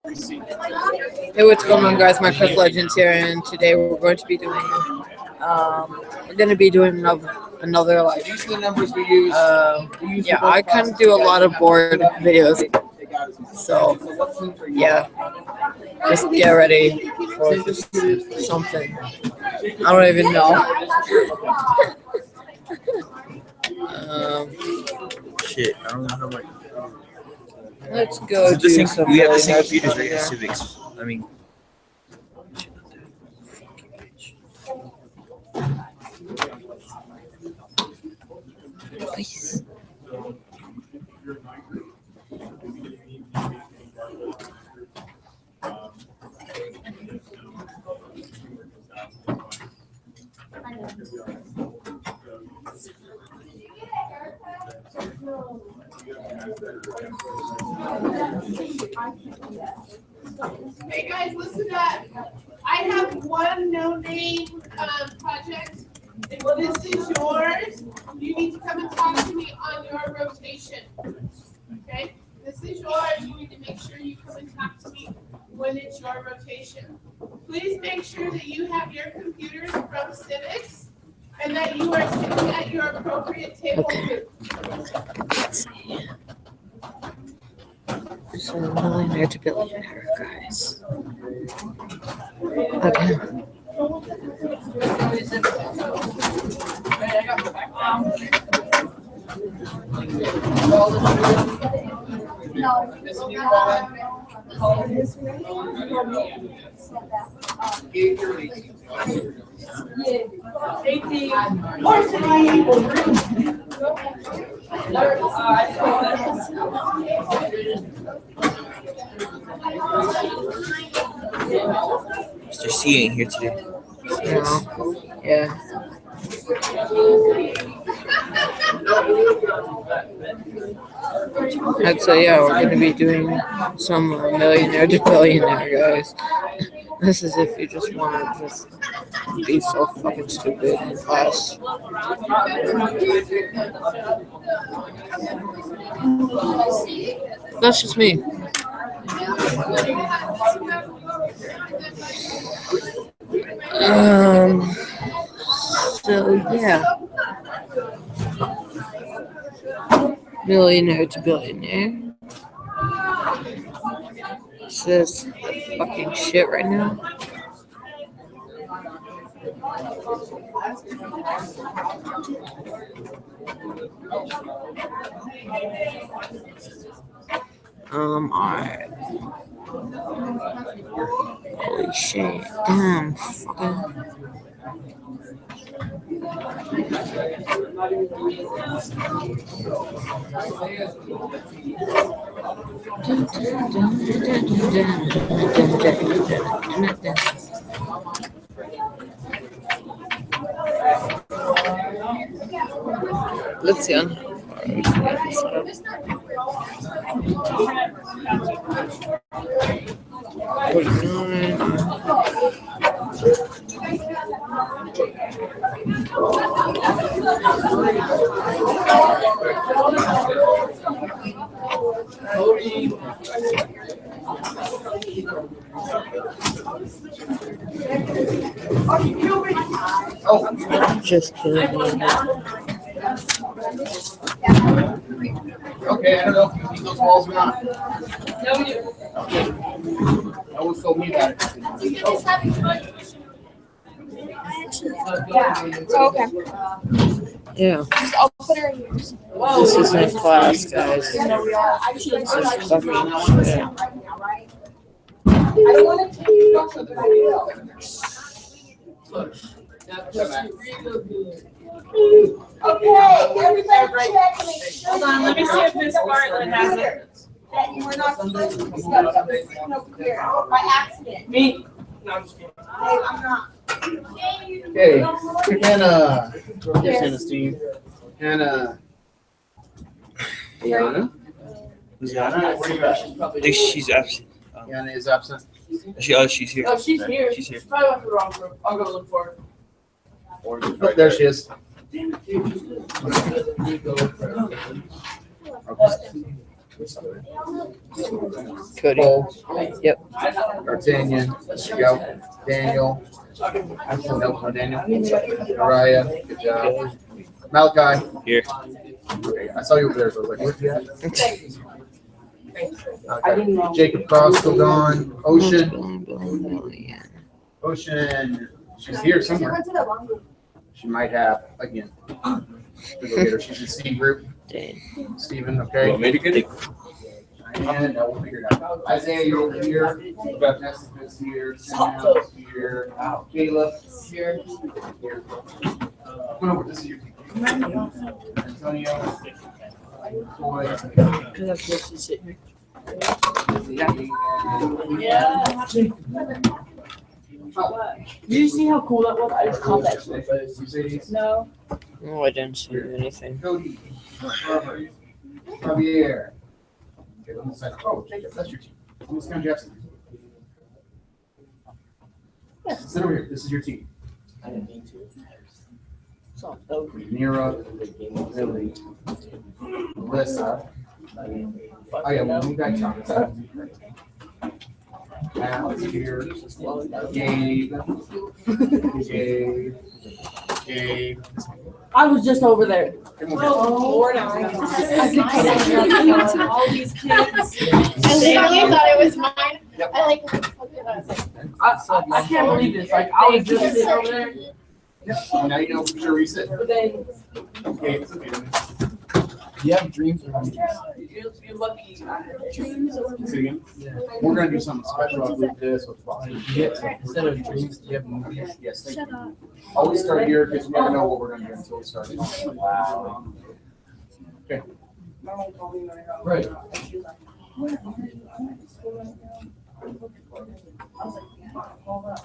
Hey, what's going on, guys? Minecraft Legends here, and today we're going to be doing another like These are the numbers we use. yeah, I kind of do a lot of board videos, so yeah, just get ready for just something. I don't even know. Shit, I don't know how much. Let's go This do thing, some we have the same Millionare to computers, right? Billionaire. Civics. I mean. Please. Hey guys, listen up. I have one no-name project. If this is yours, you need to come and talk to me on your rotation. Okay? This is yours. You need to make sure you come and talk to me when it's your rotation. Please make sure that you have your computers from Civics and that you are sitting at your appropriate table. Okay. Let's see. So Millionaire to Billionaire, guys. Okay. Mr. C ain't here today. No. Yeah. And so yeah, we're gonna be doing some Millionaire to Billionaire, guys. This is if you just want to just be so fucking stupid in class. That's just me. So yeah. Millionaire to Billionaire. This is fucking shit right now. Alright. Holy shit. Damn, fucking. Let's see on. Oh, just kidding. Okay, I don't know if you see those walls or not. No, you do. Okay. No one told me about it. Okay. Yeah. I'll put her in yours. This is in class, guys. This is fucking shit. I don't want to take you, but I will. Okay, everybody check to make sure. Hold on, let me see if Miss Bartlett has it. That you were not supposed to discuss this over here by accident. Me? No, I'm just kidding. Hey, I'm not. Okay, Hannah. Yes, Hannah Steve. Hannah. Yana. Who's Yana, that? where you at? I think she's absent. Yana is absent. She's here. Oh, she's here. She's here. She probably went to the wrong room. I'll go look for her. Oh, there she is. Cody. Cole. Yep. D'Artagnan. Go. Daniel. Nope, no Daniel. Mariah. Good job. Malachi. Here. Okay, I saw you over there, so I was like, where's he at? I didn't know. Jacob Cross still gone. Ocean. Billion. Ocean. She's here somewhere. She might have again. We'll go get her. She's in C group. Dang. Steven, okay. Want me to get it? And we'll figure it out. Isaiah, you're over here. We've got Nessa's here. Sam's here. Caleb. Here. Here. Come on over. This is your team. Antonio. Toy. Yeah. Did you see how cool that was? I just caught that shit. Mercedes. No. Oh, I didn't see anything. Cody. Robert. Javier. Okay, on the side. Oh, Jacob, that's your team. Almost kind of Jackson. Yeah, sit over here. This is your team. I didn't mean to. So, Nira, Lily, Melissa. Oh yeah, well, we got John. Matt here. Gabe. I was just over there. Come on. Lord, all these kids. I literally thought it was mine. Yep. I like. I can't believe this. Like, I was just sitting over there. Yep. Now you know for sure where you sit. But then, Okay, it's okay. You have dreams around you're lucky. Say it again. We're gonna do something special with this. With instead of dreams, you have movies. Yes, thank you. Always start here because you never know what we're gonna do until we start. Okay. Right.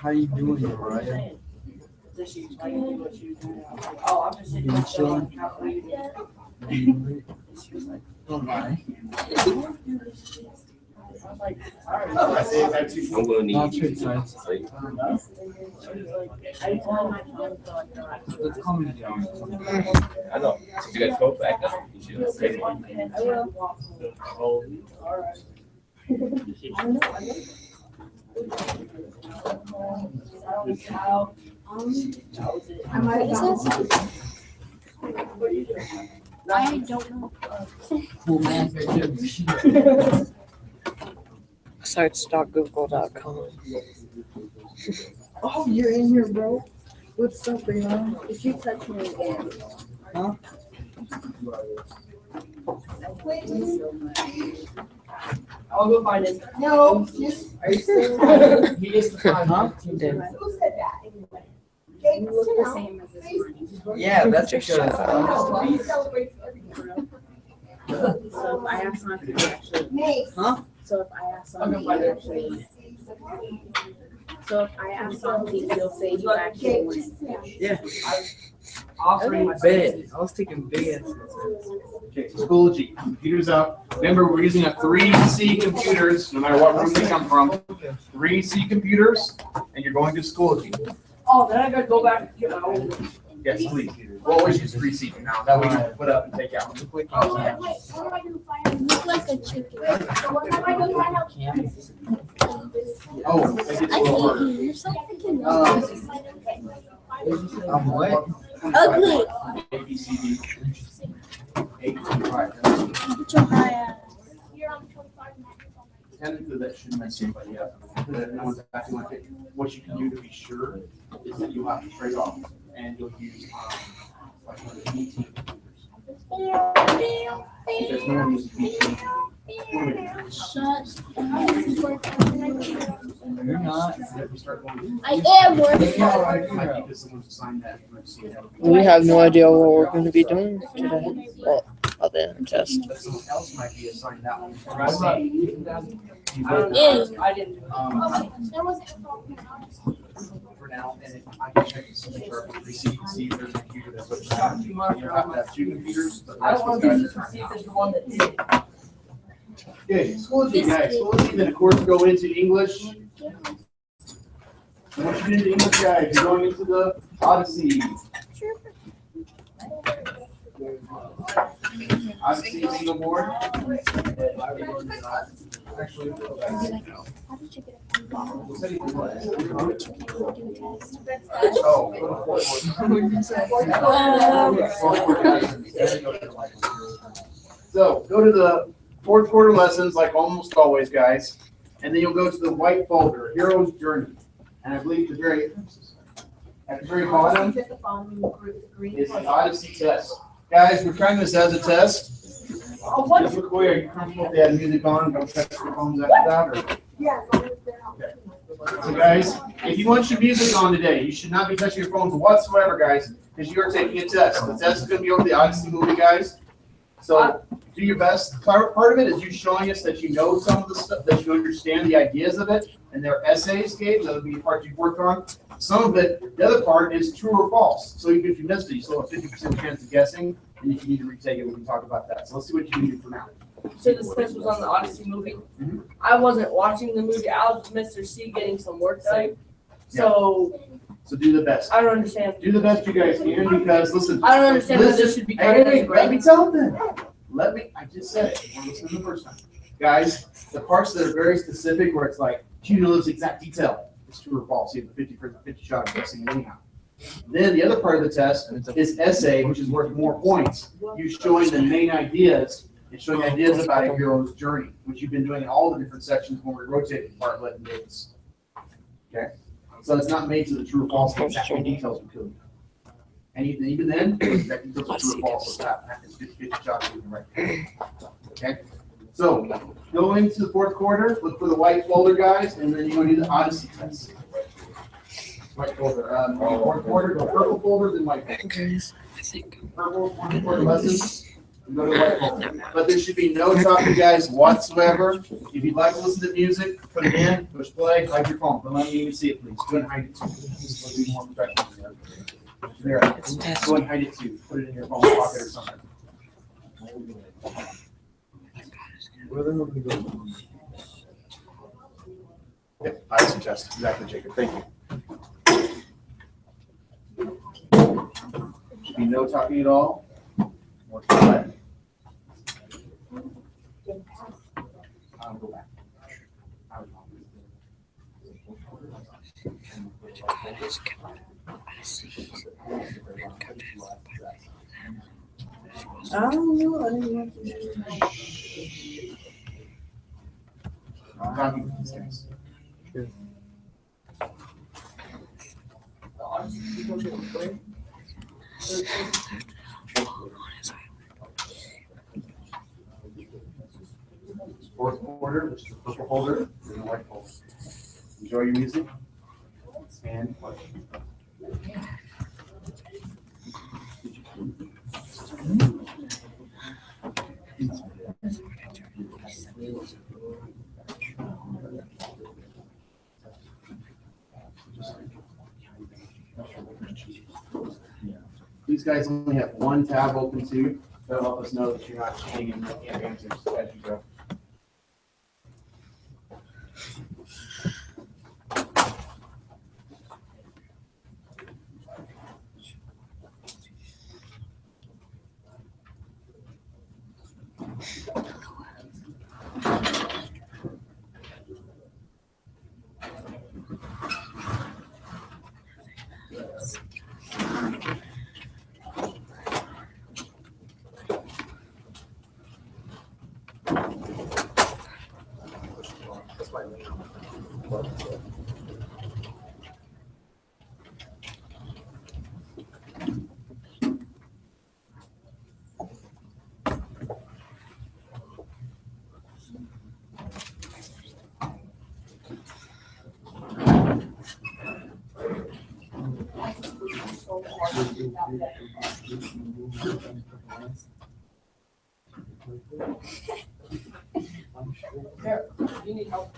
How you doing, Mariah? Oh, I'm just sitting You chilling? Don't lie. I'm gonna need Not you. trick size. Let's calm you down. I know. Since you got 12 back, you should say it. I don't know. Cool man. Sites.google.com. Oh, you're in here, bro. What's up, man? If you touch me again. Huh? I'll go find it. No. Are you still? He is the five. Huh? Who said that anyway? Jake, You look sit the down. same as this morning. Yeah, that's Just because. shut up. He celebrates everything. So if I ask something to actually, Mace. Huh? so if I ask something to actually, so if I ask something, you'll say you actually win. Yeah. Offering my Bed. I was taking big ass. Okay, so Schoology, computers up. Remember, we're using a 3C computers, no matter what room they come from. 3C computers, and you're going to Schoology. Oh, then I gotta go back and get my old one. Yes, please. We'll always use 3C from now. That way you can put up and take out. Wait, what am I gonna find out? You look like a chicken. What am I gonna find out? Oh, that gets a I little hate harder. you. You're so freaking I'm what? ugly. A, B, C, D. 8, 5. Put your high ass. You're on 25 and Technically, that shouldn't mess anybody up. No one's acting like it. What you can do to be sure is that you'll have to trade off, and you'll use like one of the B team computers. Because no one uses B team. Shut You're not. If we start going, I am working. it might be because someone's assigned that emergency help. We have no idea what we're going to be doing today. Well, other than test. But someone else might be assigned that one. I didn't do it. There wasn't For now, and if I can check the signature of the receipt and see if there's a computer that's what you have. You have to have 2 computers, but I that's don't what want guys to are see trying if it's the one that did it. Okay, Schoology, guys. Schoology, then of course go into English. Once you get into English, guys, you're going into the Odyssey. Odyssey single board. Actually, so go to the fourth quarter lessons, like almost always, guys, and then you'll go to the white folder, Hero's Journey, and I believe at the very bottom is the Odyssey test. Guys, we're trying this as a test. Just look away. Are you comfortable if they had music on? Don't touch your phones after that, or? Yeah. So guys, if you want your music on today, you should not be touching your phones whatsoever, guys, because you are taking a test. The test is going to be over the Odyssey movie, guys. So do your best. Part of it is you showing us that you know some of the stuff, that you understand the ideas of it, and their essays, Gabe. That would be the part you've worked on. Some of it, the other part is true or false. So even if you missed it, you still have 50% chance of guessing, and if you need to retake it, we can talk about that. So let's see what you can do for now. So this test was on the Odyssey movie. Mhm. I wasn't watching the movie. I was Mr. C getting some work done. So So do the best. I don't understand. Do the best you guys can, because listen. I don't understand how this should be counted as a Let me grade. tell them. I just said it. We're listening the first time. Guys, the parts that are very specific, where it's like, do you know this exact detail? It's true or false. You have the 50 shot of guessing it anyhow. Then the other part of the test is essay, which is worth more points. You showing the main ideas and showing ideas about a hero's journey, which you've been doing in all the different sections when we're rotating Bartlett and Davis. Okay? So it's not made to the true or false exact details we could. And even then, that details are true or false. So that is 50 shots you can write. Okay? So go into the fourth quarter, look for the white folder, guys, and then you're going to do the Odyssey test. White folder. Fourth quarter, go purple folder, then white folder. Guys, I think. Purple, fourth quarter lessons, and go to the white folder. But there should be no talking, guys, whatsoever. If you'd like to listen to music, put it in, push play, hide your phone. Don't let me even see it, please. Go and hide it too. Let's be more professional. There, go and hide it too. Put it in your phone pocket or something. Yep, I suggest exactly, Jacob. Thank you. Should be no talking at all. More play. I'll go back. I don't know. I didn't want to. I'm talking to these guys. Fourth quarter, which is the purple folder, and the white folder. Enjoy your music and play. These guys only have one tab open too. That'll help us know that you're not cheating and looking at answers as you go. Here, you need help.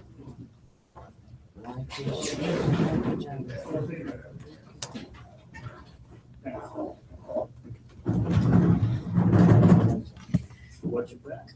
What's your back?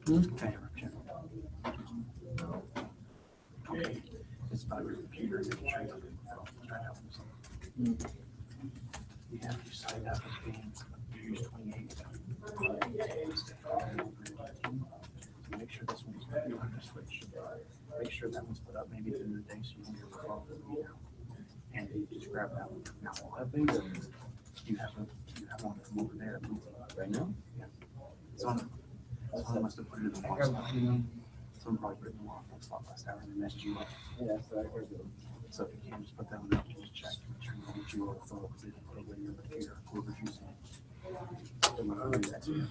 Camera check. Okay. It's about your computer and making sure you don't try to help them. You have to sign up and you use 28. Make sure this one's put on the switch. Make sure that one's put up maybe through the day so you don't get a call from me now. And you just grab that one. Now, all that thing, you have one from over there. Right now? Yeah. Someone must have put it in the box. Someone probably put it in the box last hour and they messed you up. Yeah, so I heard it. So if you can, just put that one up and just check. Make sure that you are full because it put away your computer, whoever's using it. Don't want to do that to you.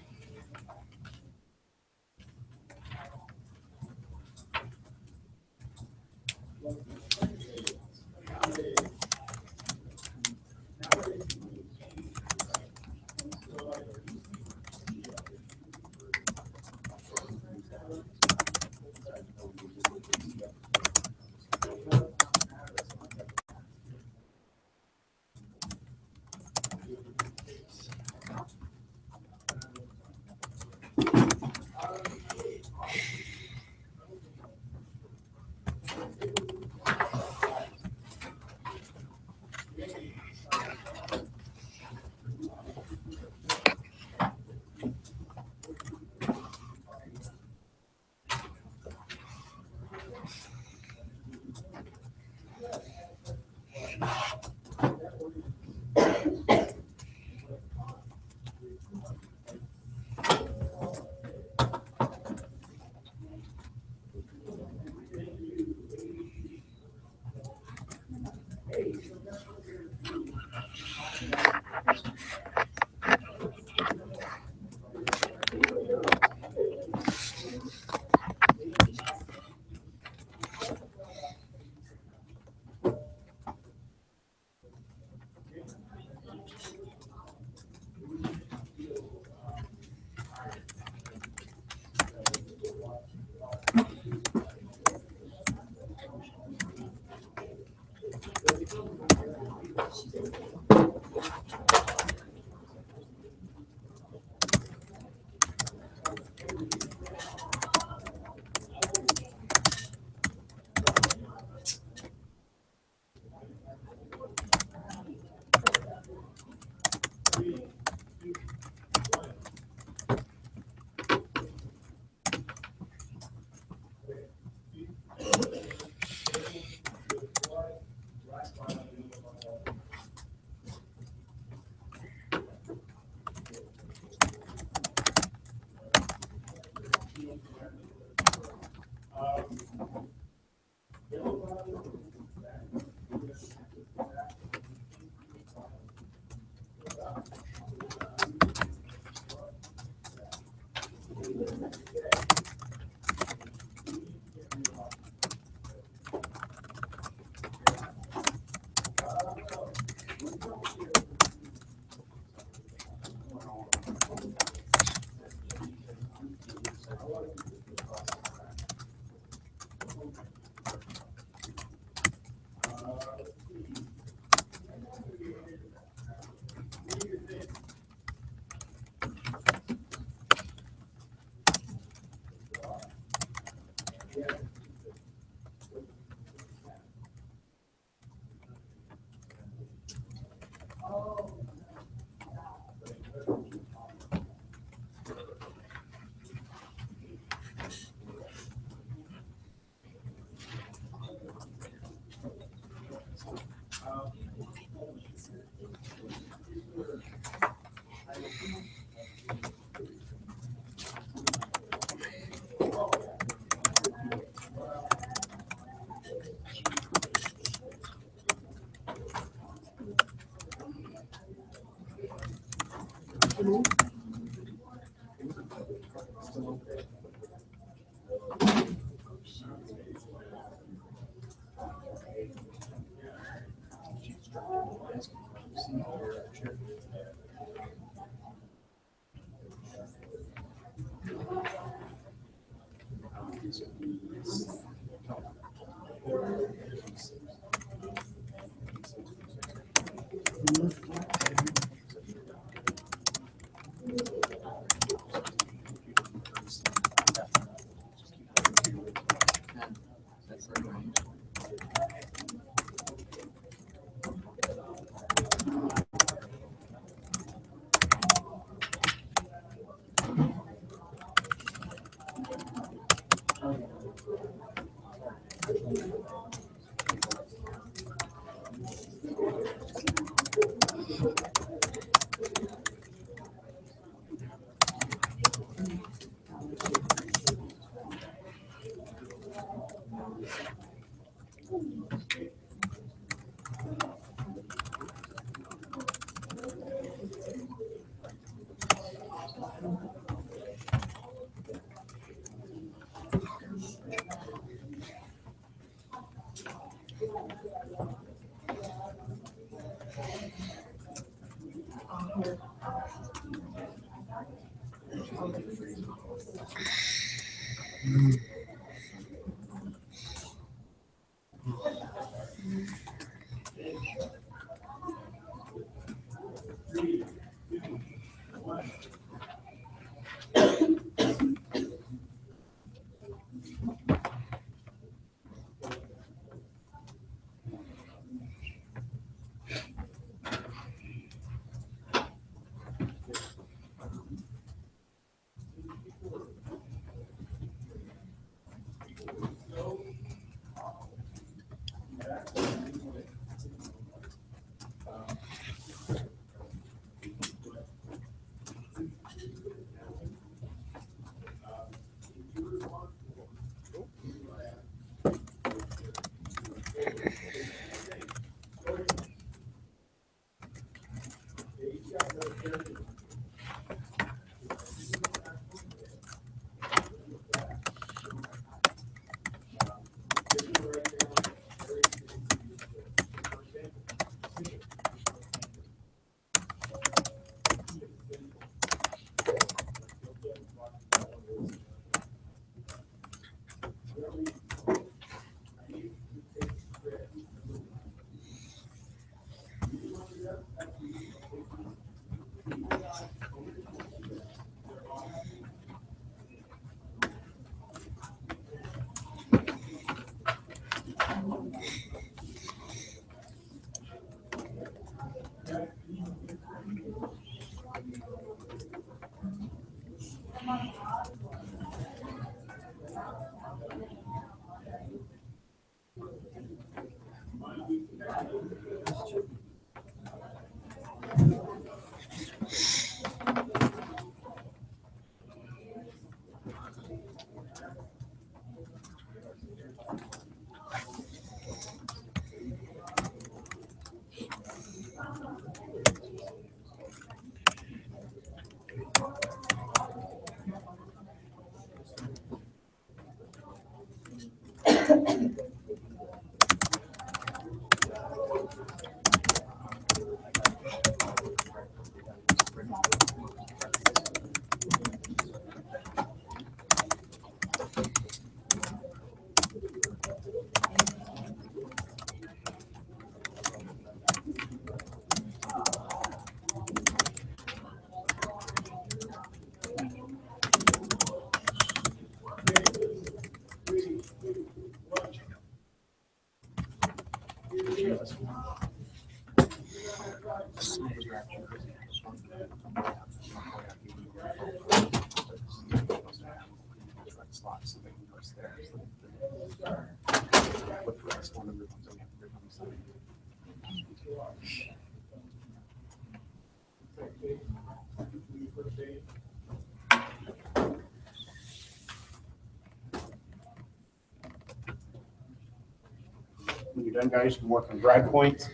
When you're done, guys, you can work on drag points.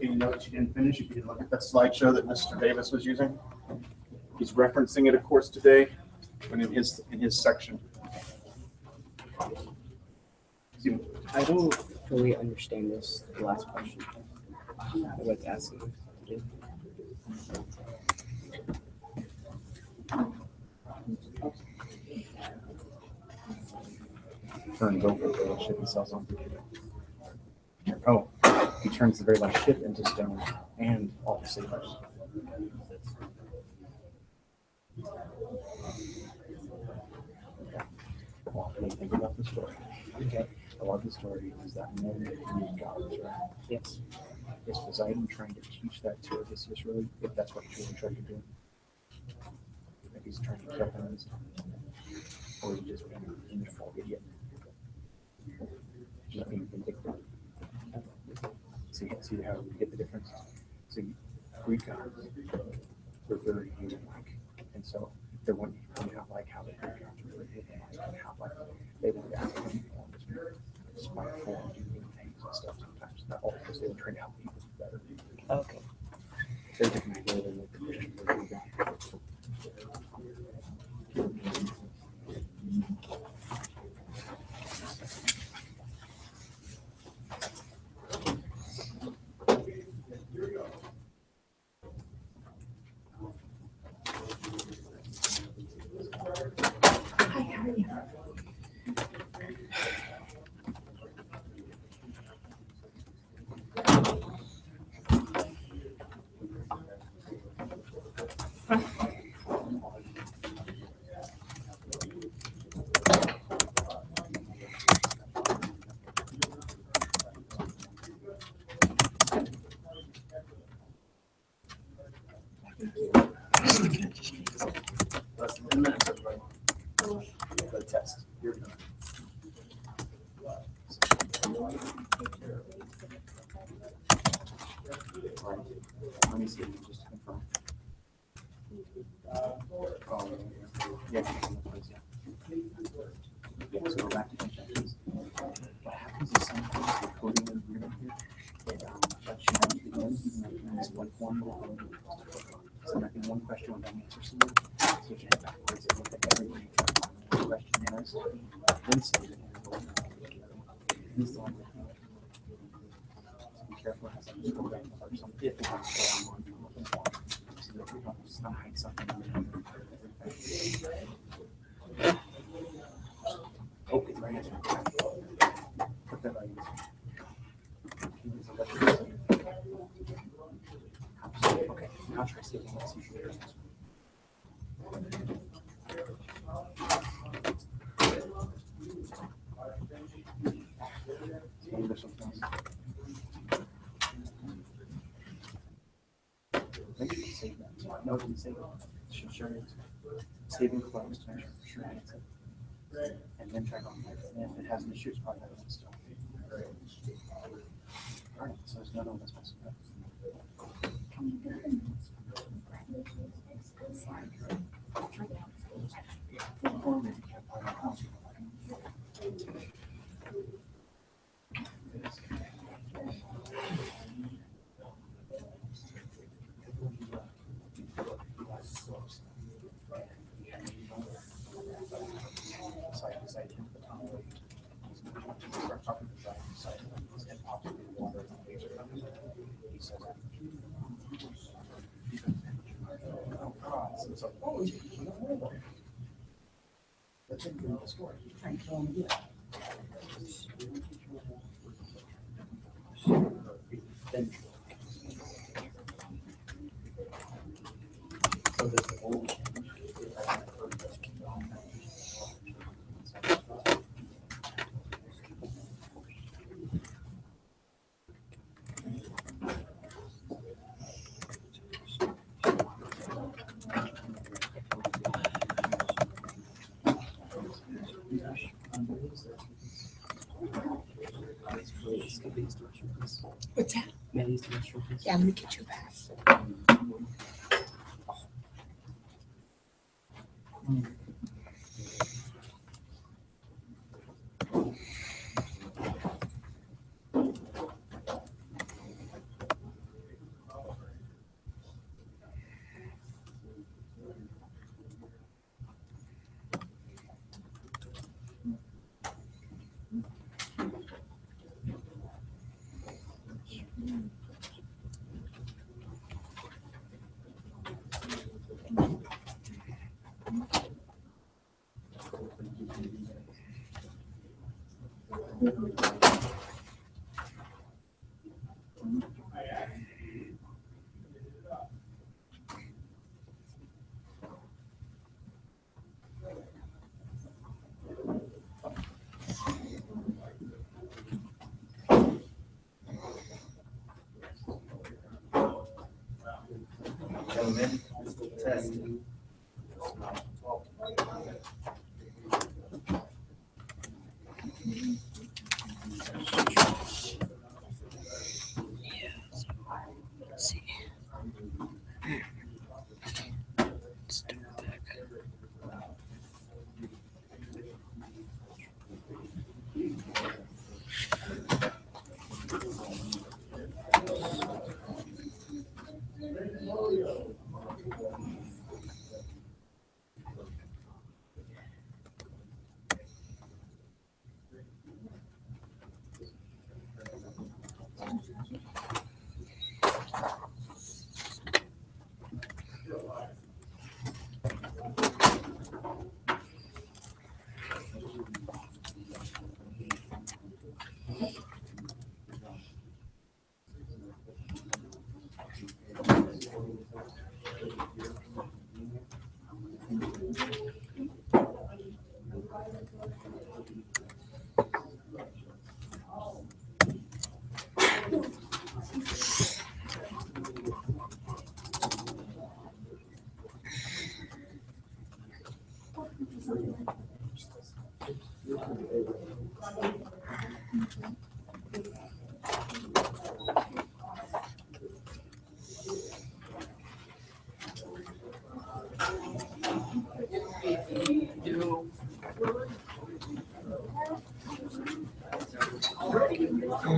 Any notes you didn't finish, you can look at that slideshow that Mr. Davis was using. He's referencing it, of course, today, but in his section. I don't fully understand this, the last question. I'd like to ask you. Turns over the little ship he sells on. Oh, he turns the very last ship into stone and all the sailors. Well, when you think about the story, Okay. a lot of the story is that men use gods, right? Yes. Is Poseidon trying to teach that to Odysseus, really? If that's what he's really trying to do? If he's trying to kill him, or he's just being an evil idiot? Just being vindictive. See how we get the difference? See, Greek gods were very human-like, and so they're one not like how the Greek gods were really human-like, and how like they would ask them spiteful and doing things and stuff sometimes. Not all because they were trying to help people be better. Okay. They're different people than the Christian version. Less than 10 minutes, everybody. The test. You're done. Right. Let me see, just to confirm. Oh, yeah. Yeah, so we're back to confessions. What happens is sometimes the coding agreement here, it lets you know at the end, even though you miss one form, so like in one question with an answer somewhere, so you can head backwards and look at everybody trying to find the question answers, then save it and go back to the other one. This is the one that you know. So be careful, it has like just go back or something. If it has to go on you're looking for. So that you don't just not hide something. Okay, right answer. Put that right answer. Okay, now try saving this usually. Maybe there's something else. Make sure you save that. No, it didn't save it. Should sure it. Saving closed, make sure it's it. And then try going back. And if it has an issue, it's probably not still. All right, so there's none of this messing up. What's that? Yeah, I'm gonna get you a pass. Gentlemen, test.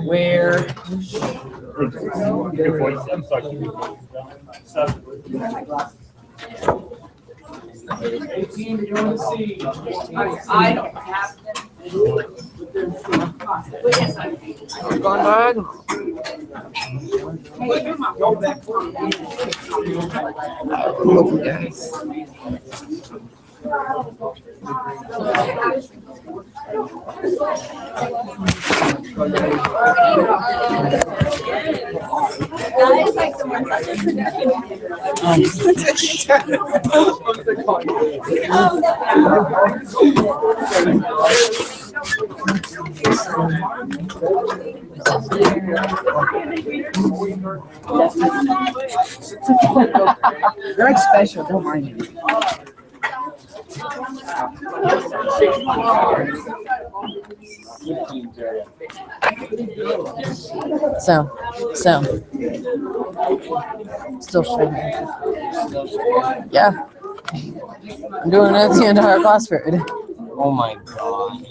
Where? I don't have them. I've gone diagonal. Love you guys. They're like special, don't mind me. So, still streaming. Yeah. I'm doing it the entire class period. Oh my god.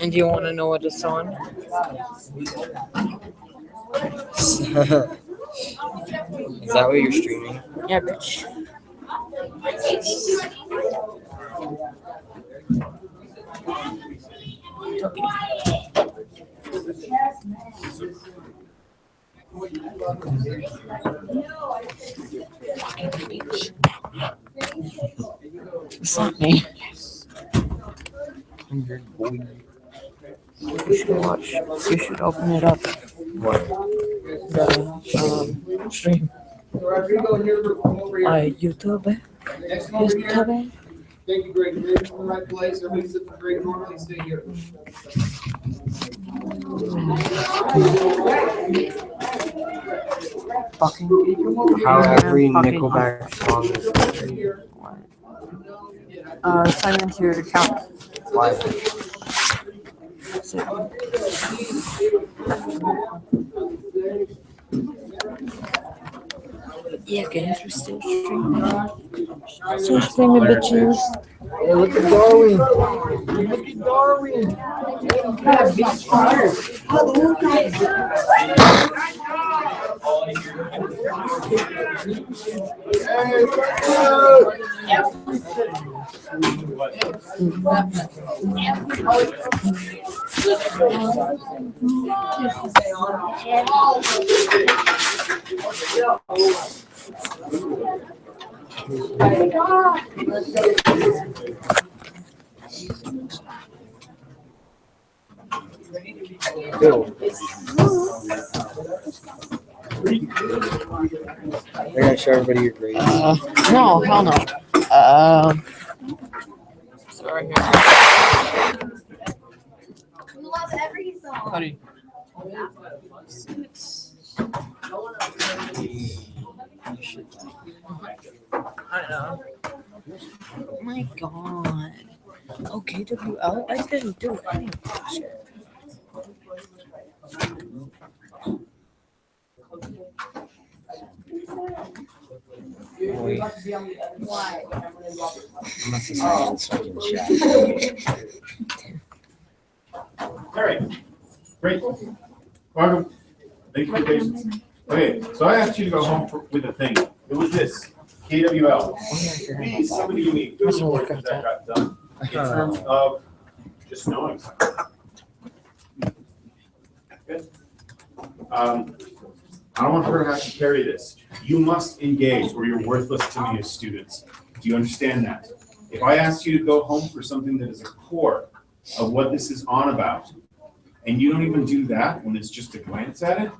And do you want to know what it's on? Is that what you're streaming? Yeah, bitch. Slap me. You should watch. You should open it up. What? The stream. YouTube. Next one over here. YouTube. Thank you, Greg. You're in the right place. Everybody sit for Greg normally. Stay here. Fucking. How every Fucking- Nickelback song is. Sign into your account. Why? Yeah, guys, we're still streaming. Still streaming, bitches. Hey, look at Darwin. Look at Darwin. Yeah, big fire. Bill. They're gonna show everybody your grades. No, hell no. Sorry. Love every song. Buddy. I know. Oh my god. Okay, WL? I didn't do any of that shit. Must have signed fucking chat. All right, great. Welcome. Thank you for your patience. Okay, so I asked you to go home with a thing. It was this, KWL. Maybe somebody unique. Good work that got done in terms of just knowing something. Good. I don't want her to have to carry this. You must engage or you're worthless to me as students. Do you understand that? If I asked you to go home for something that is a core of what this is on about, and you don't even do that when it's just a glance at it,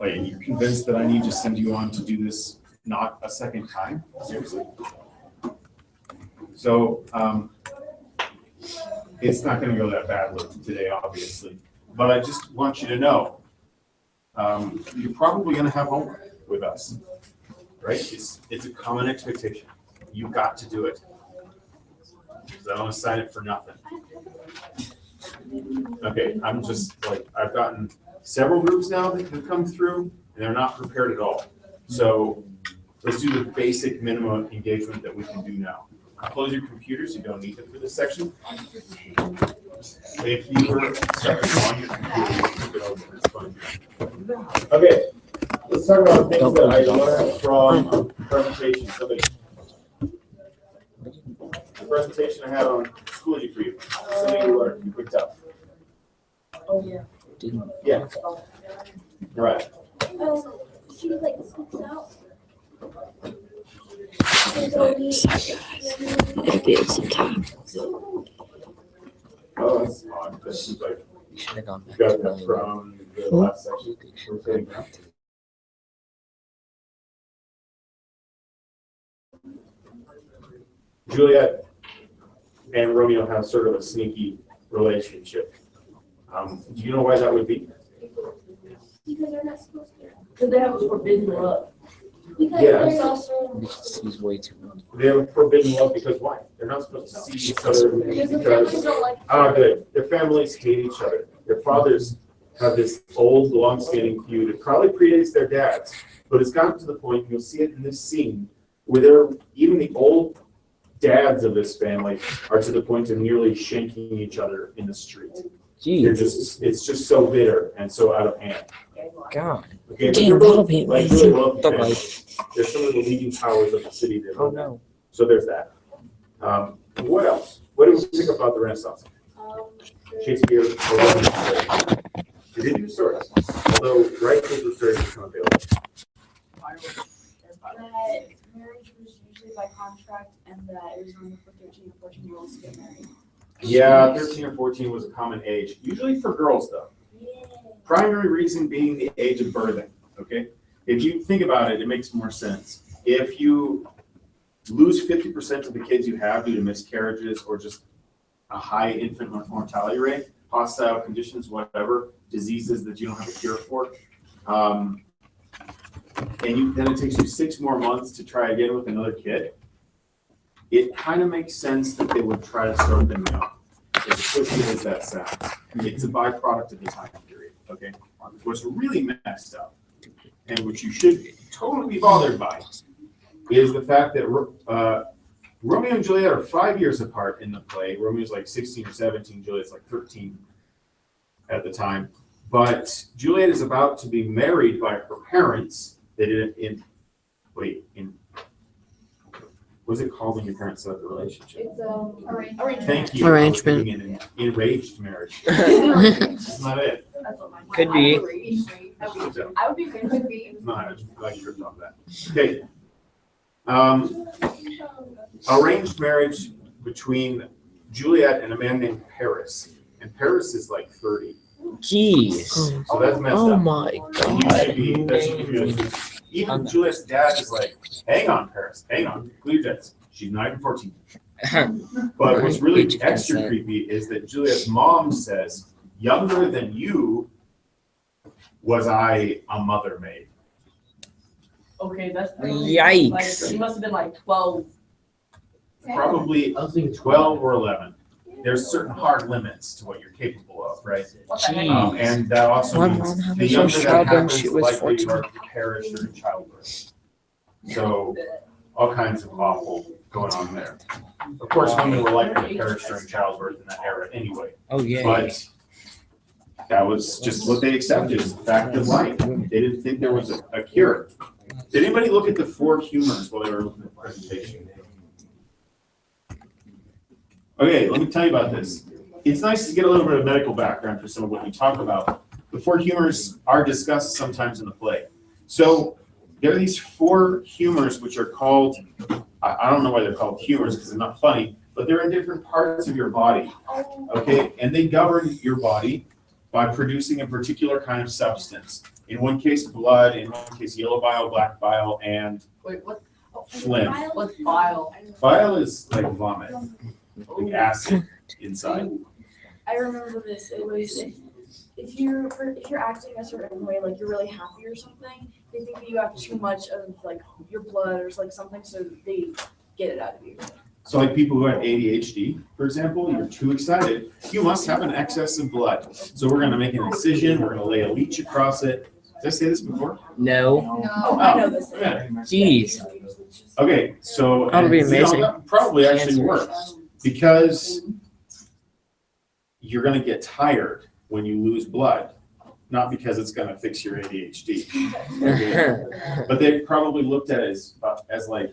like, you're convinced that I need to send you on to do this not a second time? Seriously? So, it's not gonna go that badly today, obviously, but I just want you to know, you're probably gonna have homework with us, right? It's a common expectation. You've got to do it. Because I don't want to sign it for nothing. Okay, I'm just like, I've gotten several groups now that have come through, and they're not prepared at all. So let's do the basic minimum engagement that we can do now. close your computers. You don't need them for this section. If you were stuck on your computer, you can keep it open. It's fun. Okay, let's talk about things that I learned from a presentation. Somebody. The presentation I had on Schoology for you. Something you learned, you picked up. Oh, yeah. Yeah. Right. She like sneaks out. It'll be at some time. Oh, that's odd. That seems like You should have gone you back got to that Millionare. from the last section. You could go back to Juliet and Romeo have sort of a sneaky relationship. Do you know why that would be? Because they're not supposed to. Because they have a forbidden love. Because Yes. there's also. because he's way too much. They have forbidden love because why? They're not supposed to see each other Because the families because, don't like. good. Their families hate each other. Their fathers have this old, long-standing feud. It probably predates their dads, but it's gotten to the point, you'll see it in this scene, where even the old dads of this family are to the point of nearly shanking each other in the street. They're Jeez. it's just so bitter and so out of hand. God. Okay, but Damn, they're that'll both, be like, amazing. really love the The family. life. They're some of the leading powers of the city they Oh live in. no. So there's that. What else? What did we think about the Renaissance? Shakespeare, or Roman stories. They did do stories, although right-handed stories become available. That marriage was usually by contract and that it was normal for 13 or 14-year-olds to get married. Yeah, 13 or 14 was a common age, usually for girls though. Primary reason being the age of birthing, okay? If you think about it, it makes more sense. If you lose 50% of the kids you have due to miscarriages or just a high infant mortality rate, hostile conditions, whatever, diseases that you don't have a cure for, and then it takes you 6 more months to try again with another kid, it kind of makes sense that they would try to start them young. As twisted as that sounds, it's a byproduct of the time period, okay? What's really messed up, and which you should totally be bothered by, is the fact that Romeo and Juliet are 5 years apart in the play. Romeo's like 16 or 17, Juliet's like 13 at the time. But Juliet is about to be married by her parents. They did it what's it called when your parents set up the relationship? It's arrangement. Thank you. Arrangement. An enraged marriage. That's not it. That's what mine was. Could be. I would be great with me. No, I'm glad you ripped off that. Okay. Arranged marriage between Juliet and a man named Paris. And Paris is like 30. Jeez. So that's messed Oh up. my And that should be even Juliet's dad is like, hang on, Paris, hang on, clear jets. She's not even 14. But what's really Age of extra consent. creepy is that Juliet's mom says, younger than you was I a mother maid. Okay, that's Yikes. Like, he must have been like 12. Probably 12 or 11. There's certain hard limits to what you're capable of, right? What the heck? Jeez. And that also My means mom had the a younger social that when happens, she was likely 14. you are to perish during childbirth. So all kinds of awful going on there. Of course, women were likely to perish during childbirth in that era anyway. Oh yeah. But that was just what they accepted as a fact of life. They didn't think there was a cure. Did anybody look at the 4 humors while they were looking at the presentation? Okay, let me tell you about this. It's nice to get a little bit of medical background for some of what we talk about. The 4 humors are discussed sometimes in the play. So there are these 4 humors which are called, I don't know why they're called humors because they're not funny, but they're in different parts of your body, okay? And they govern your body by producing a particular kind of substance. In one case, blood, in one case, yellow bile, black bile, and Wait, what? phlegm. What's bile? Bile is like vomit, like acid inside. I remember this. It was if you're acting a certain way, like you're really happy or something, they think that you have too much of like your blood or like something, so they get it out of you. So like people who have ADHD, for example, you're too excited, you must have an excess of blood. So we're gonna make an incision, we're gonna lay a leech across it, Did I say this before? No. Oh, I know this. Yeah. Jeez. Okay, so. That would be and, you know, amazing. that probably actually Cancer. works because you're gonna get tired when you lose blood, not because it's gonna fix your ADHD. But they probably looked at it as like,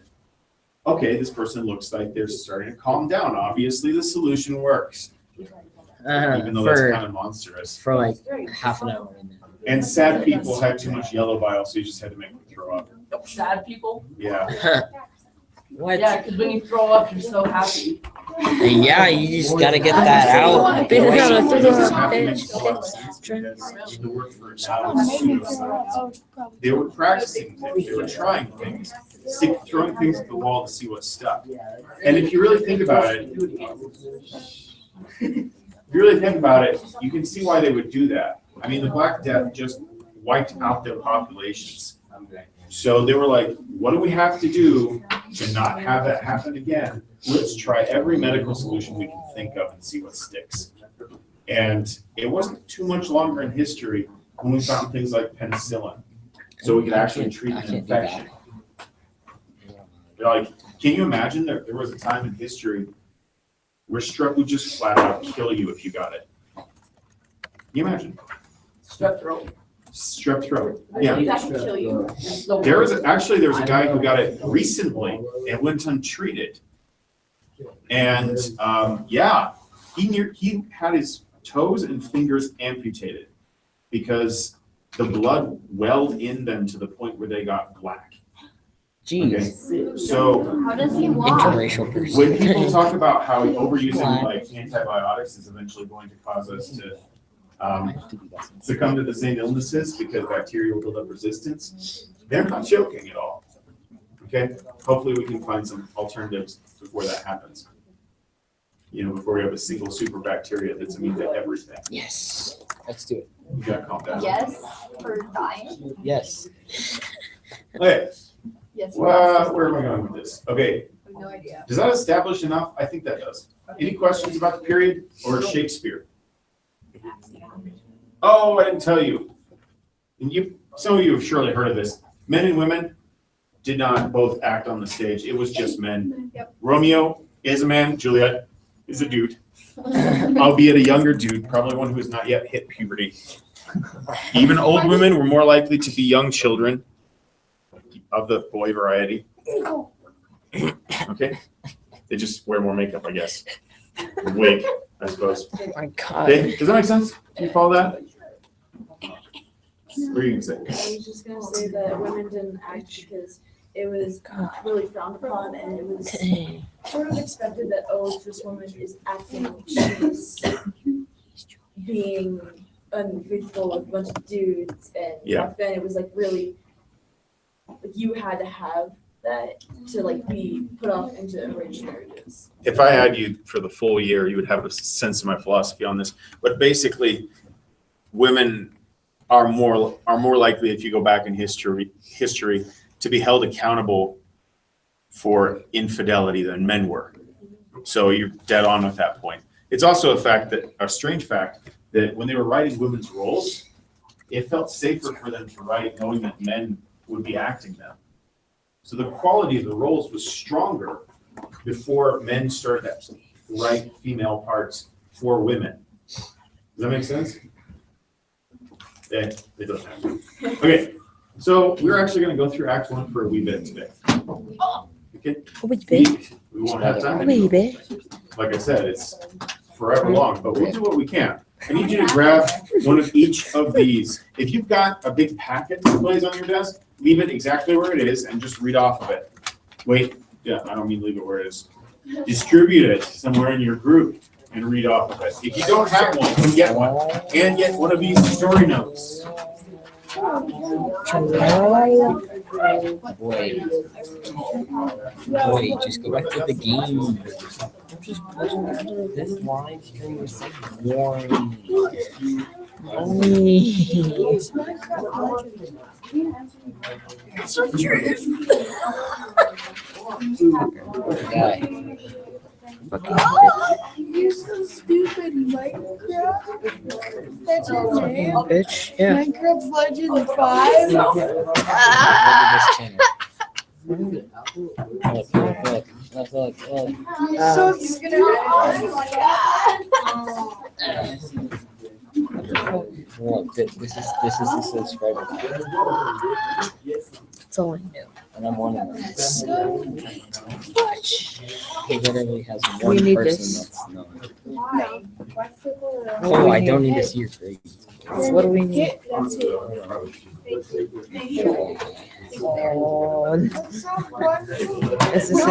okay, this person looks like they're starting to calm down. Obviously, the solution works, even though that's kind For of monstrous. for like half an hour. And sad people had too much yellow bile, so you just had to make them throw up. Sad people? Yeah. What? Yeah, because when you throw up, you're so happy. Yeah, you just gotta get that out. It doesn't have to make a lot of sense because the word for now is pseudoscience. They were practicing things, they were trying things, throwing things at the wall to see what stuck. And if you really think about it, you can see why they would do that. I mean, the Black Death just wiped out their populations. So they were like, what do we have to do to not have that happen again? Let's try every medical solution we can think of and see what sticks. And it wasn't too much longer in history when we found things like penicillin. So we could actually treat an infection. Like, can you imagine there was a time in history where strep would just flat out kill you if you got it? Can you imagine? Strep throat. Strep throat. I Yeah. think that can kill you. There was a guy who got it recently and went untreated. And yeah, he had his toes and fingers amputated because the blood welled in them to the point where they got black. Jeez. Okay? So How does he walk? Interracial person. when people talk about how overusing like antibiotics is eventually going to cause us to succumb to the same illnesses because bacteria will build up resistance, they're not joking at all. Okay, hopefully we can find some alternatives before that happens. You know, before we have a single super bacteria that's immune to everything. Yes. Let's do it. You gotta calm down. Yes, for dying. Yes. Okay, Yes. well, where am I going with this? Okay, I have no idea. does that establish enough? I think that does. Any questions about the period or Shakespeare? Oh, I didn't tell you. And some of you have surely heard of this. Men and women did not both act on the stage. It was just men. Yep. Romeo is a man. Juliet is a dude, albeit a younger dude, probably one who has not yet hit puberty. Even old women were more likely to be young children of the boy variety. Okay? They just wear more makeup, I guess. Wig, I suppose. Oh my God. Okay, does that make sense? Do you follow that? What are you gonna say? I was just gonna say that women didn't act because it was really frowned upon, and it was sort of expected that, oh, if this woman is acting like she's being unfaithful with a bunch of dudes, and Yeah. back then it was like really, like you had to have that to like be put off into arranged marriages. If I had you for the full year, you would have a sense of my philosophy on this. But basically, women are more likely, if you go back in history, to be held accountable for infidelity than men were. So you're dead on with that point. It's also a strange fact that when they were writing women's roles, it felt safer for them to write knowing that men would be acting them. So the quality of the roles was stronger before men started to write female parts for women. Does that make sense? It doesn't have to. Okay, so we're actually going to go through Act 1 for a wee bit today. Okay? We won't have time to do it. Like I said, it's forever long, but we'll do what we can. I need you to grab one of each of these. If you've got a big packet that plays on your desk, leave it exactly where it is and just read off of it. Wait, yeah, I don't mean leave it where it is. Distribute it somewhere in your group and read off of it. If you don't have one, come get one. And get one of these story notes. Wait, just go back to the game. This live stream is like boring. Guy. You're so stupid, Minecraft. That's Bitch, yeah. Minecraft Legend 5. So stupid. Look, this is the subscriber. That's all I knew. And I'm one of them. So much. He literally has We one need person this. that's known. Why? Oh, I don't need to see your grades. What do we need? That's it. Oh, is this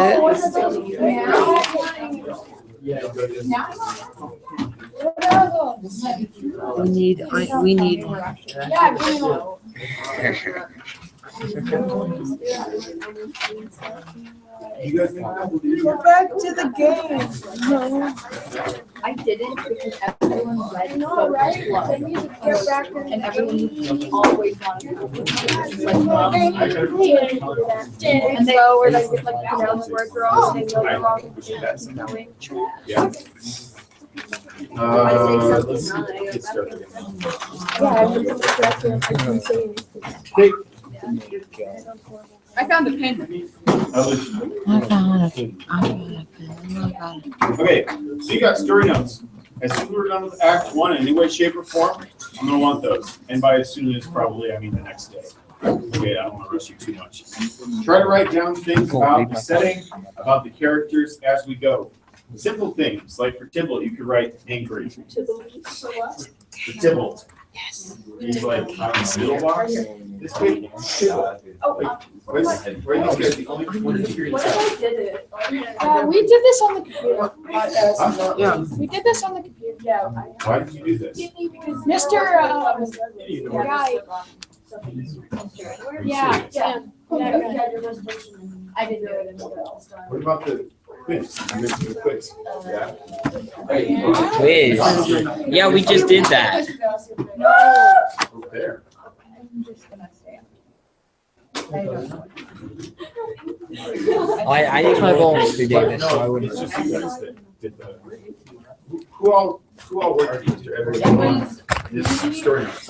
it? We need. You guys think We're back to the game. I didn't because everyone read No, so right? much love. Then you get back And everyone always wanted to like love. And so we're like pronounce words wrong, saying the wrong Yeah. Let's get started. Yeah, I would correct him. I couldn't say anything. Okay. I found a pen. Okay, so you got story notes. As soon as we're done with Act 1 in any way, shape, or form, I'm gonna want those. And by as soon as probably, I mean the next day. Okay, I don't wanna rush you too much. Try to write down things about the setting, about the characters as we go. Simple things, like for Tybalt, you could write angry. For Tybalt. Yes. He's like, I'm in the middle box. This way, Tybalt. Where's these guys? The only one who's here. We did this on the computer. Yeah. We did this on the computer. Yeah. Why did you do this? Mr. Guy. Yeah. I didn't do it. What about the quiz? You mentioned the quiz. Yeah. Quiz. Yeah, we just did that. Over there. I'm just gonna stay. I didn't know Mr. Davis, so I No, wouldn't. it's just you guys that did the. Who all worked with Mr. Evans on this story notes?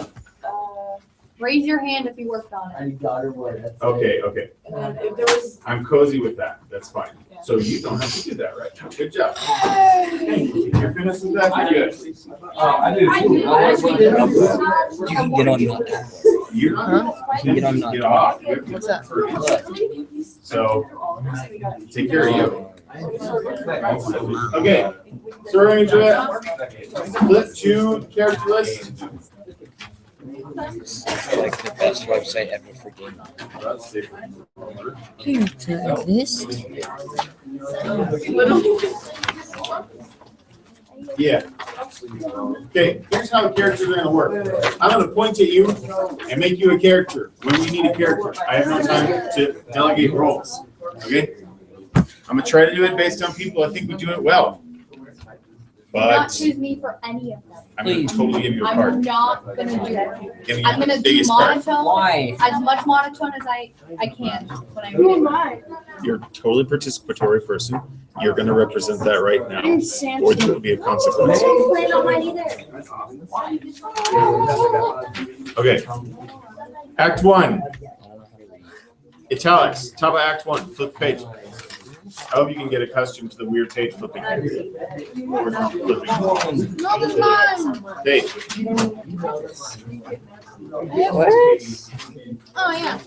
Raise your hand if you worked on it. Okay. And then if there was, I'm cozy with that. That's fine. So you don't have to do that right now. Good job. If you're finished with that, you're good. I do too. You can get on that. You're not. You can get on Get that. off. What's that? So take care of you. Okay. Story Andrea. Flip to character list. It's like the best website ever for gaming. Character list. Yeah. Okay, here's how characters are gonna work. I'm gonna point at you and make you a character when we need a character. I have no time to delegate roles, okay? I'm gonna try to do it based on people I think would do it well. Do not But choose me for any of them. I'm gonna totally give you a part. I'm not gonna do that. Give me I'm the gonna do biggest part. monotone, Why? as much monotone as I can when I'm Who am doing. I? You're a totally participatory person. You're gonna represent that right now, I'm or Samson. there will be a consequence. Plan on mine either. Okay. Act 1. Italics, top of Act 1, flip the page. I hope you can get accustomed to the weird page flipping. Or flipping. No, that's mine. Hey, Oh, yeah.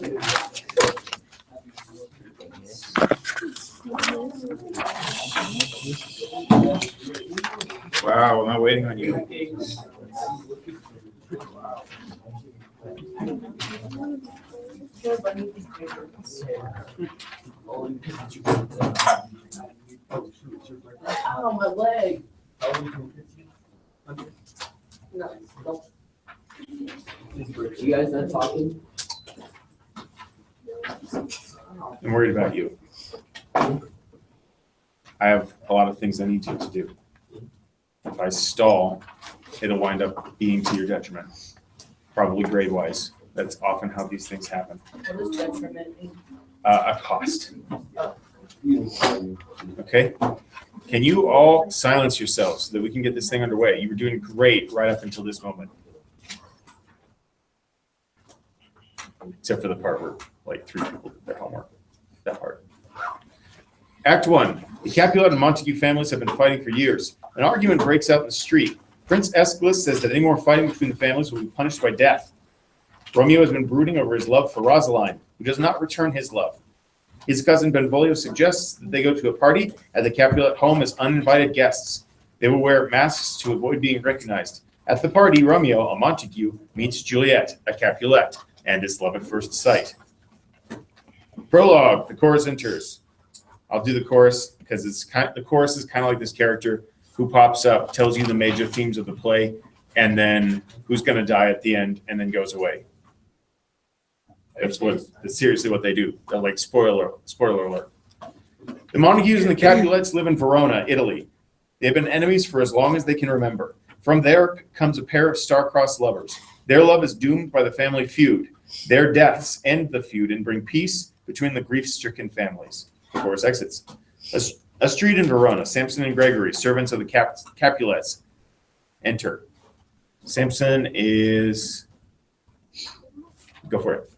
wow, I'm not waiting on you. Oh, my leg. You guys not talking? I'm worried about you. I have a lot of things I need you to do. If I stall, it'll wind up being to your detriment, probably grade-wise. That's often how these things happen. what is detriment? A cost. Okay? Can you all silence yourselves so that we can get this thing underway? You were doing great right up until this moment. except for the part where like 3 people did their homework. That part. Act 1. The Capulet and Montague families have been fighting for years. An argument breaks out in the street. Prince Aeschylus says that any more fighting between the families will be punished by death. Romeo has been brooding over his love for Rosaline, who does not return his love. His cousin Benvolio suggests that they go to a party at the Capulet home as uninvited guests. They will wear masks to avoid being recognized. At the party, Romeo, a Montague, meets Juliet, a Capulet, and is love at first sight. Prologue. The chorus enters. I'll do the chorus because the chorus is kind of like this character who pops up, tells you the major themes of the play, that's going to die at the end, and then goes away. That's seriously what they do. They're like spoiler alert. The Montagues and the Capulets live in Verona, Italy. They've been enemies for as long as they can remember. From there comes a pair of star-crossed lovers. Their love is doomed by the family feud. Their deaths end the feud and bring peace between the grief-stricken families. The chorus exits. A street in Verona. Samson and Gregory, servants of the Capulets, enter. Samson is... Go for it.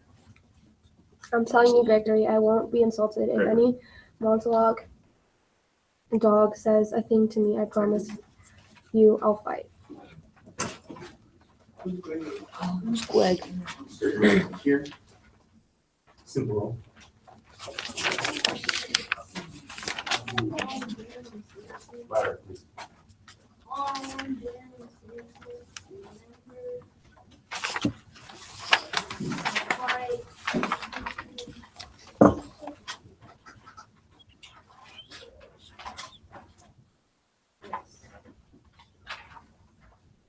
I'm telling you, Gregory, I won't be insulted if any Montague dog says a thing to me. I promise you I'll fight. Greg. Here. Simple. Louder, please.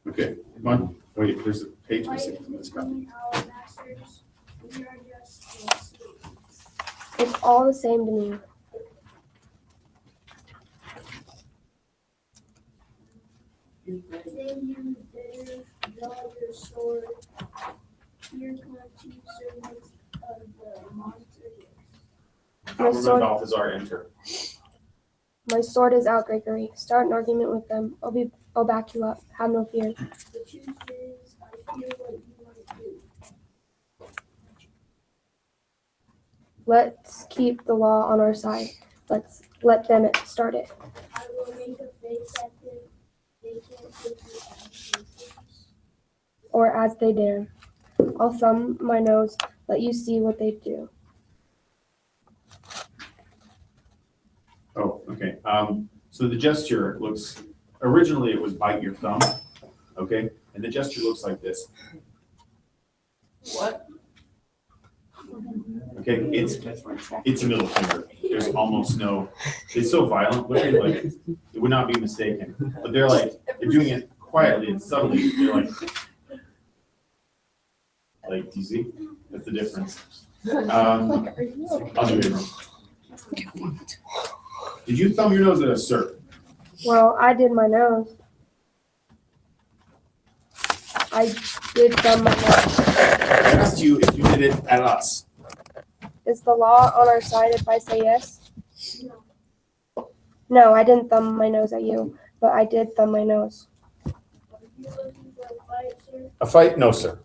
Okay, come on. Wait, there's a page missing from this copy. It's all the same to me. Then you better draw your sword. Here come 2 servants of the Montagues. Alderman Balthazar, enter. My sword is out, Gregory. Start an argument with them. I'll back you up. Have no fear. The truth is, I feel what you might do. Let's keep the law on our side. Let's let them start it. I will make a face at them. They can't take me as cases. Or as they dare. I'll thumb my nose, let you see what they do. Oh, okay. So the gesture looks, originally it was bite your thumb, okay? And the gesture looks like this. What? Okay, it's a middle finger. There's almost no, it's so violent looking, like, it would not be mistaken. But they're doing it quietly and subtly. They're like, do you see? That's the difference. I'll do it wrong. Did you thumb your nose at a sir? Well, I did my nose. I did thumb my nose. I asked you if you did it at us. Is the law on our side if I say yes? No, I didn't thumb my nose at you, but I did thumb my nose. Are you looking for a fight, sir? A fight? No, sir.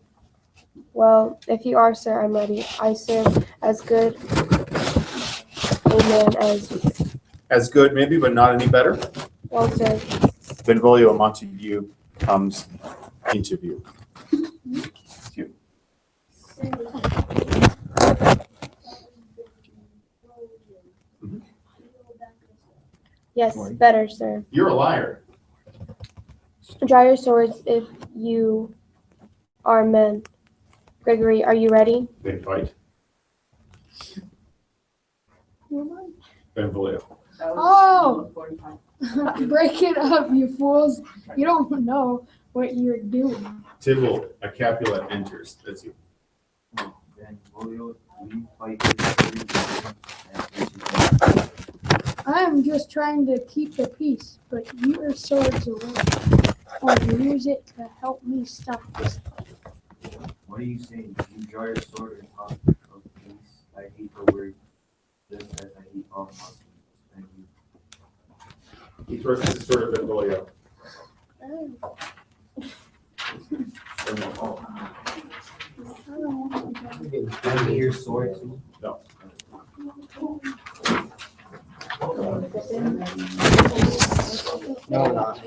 Well, if you are, sir, I'm ready. I serve as good a man as you. As good, maybe, but not any better. Well, sir. Benvolio Montague comes into view. Yes, better, sir. You're a liar. Draw your swords if you are men. Gregory, are you ready? They fight. Benvolio. Oh! Break it up, you fools. You don't know what you're doing. Tybalt, a Capulet, enters. That's you. I am just trying to keep the peace, but your sword's away. Or use it to help me stop this fight. What are you saying? You draw your sword and talk of peace. I hate the word just as I hate all Muslims. Thank you. He throws his sword at Benvolio. Can I get your sword too? No. No, not.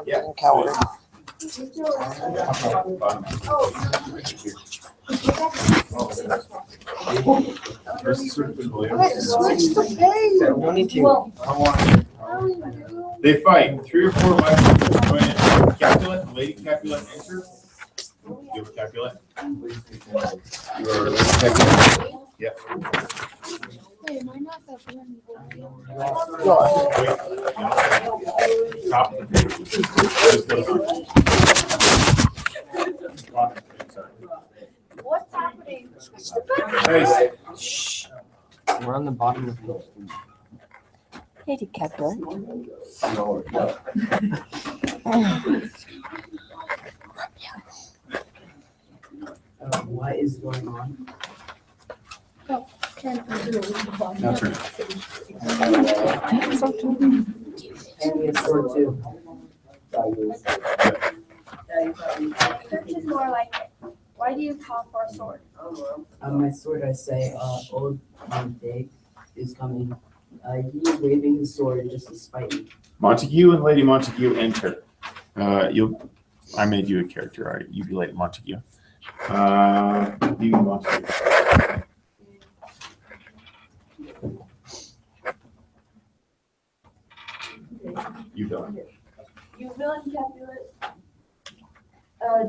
Yeah. Coward. Switch the page. No need to. They fight. 3 or 4 life join in. Capulet and Lady Capulet enter. You have a Capulet? You are a Lady Capulet? Yep. Wait, am I not that one? Top of the page. Just go down. What's happening? Hey, Shh. We're on the bottom of the page. Lady Capulet. What is going on? now turn. And we have sword too. Which is more like it? Why do you call for a sword? On my sword, I say, old Day is coming. He is waving his sword just to spite me. Montague and Lady Montague enter. I made you a character. All right, you be Lady Montague. You Montague. You don't. You villain Capulet.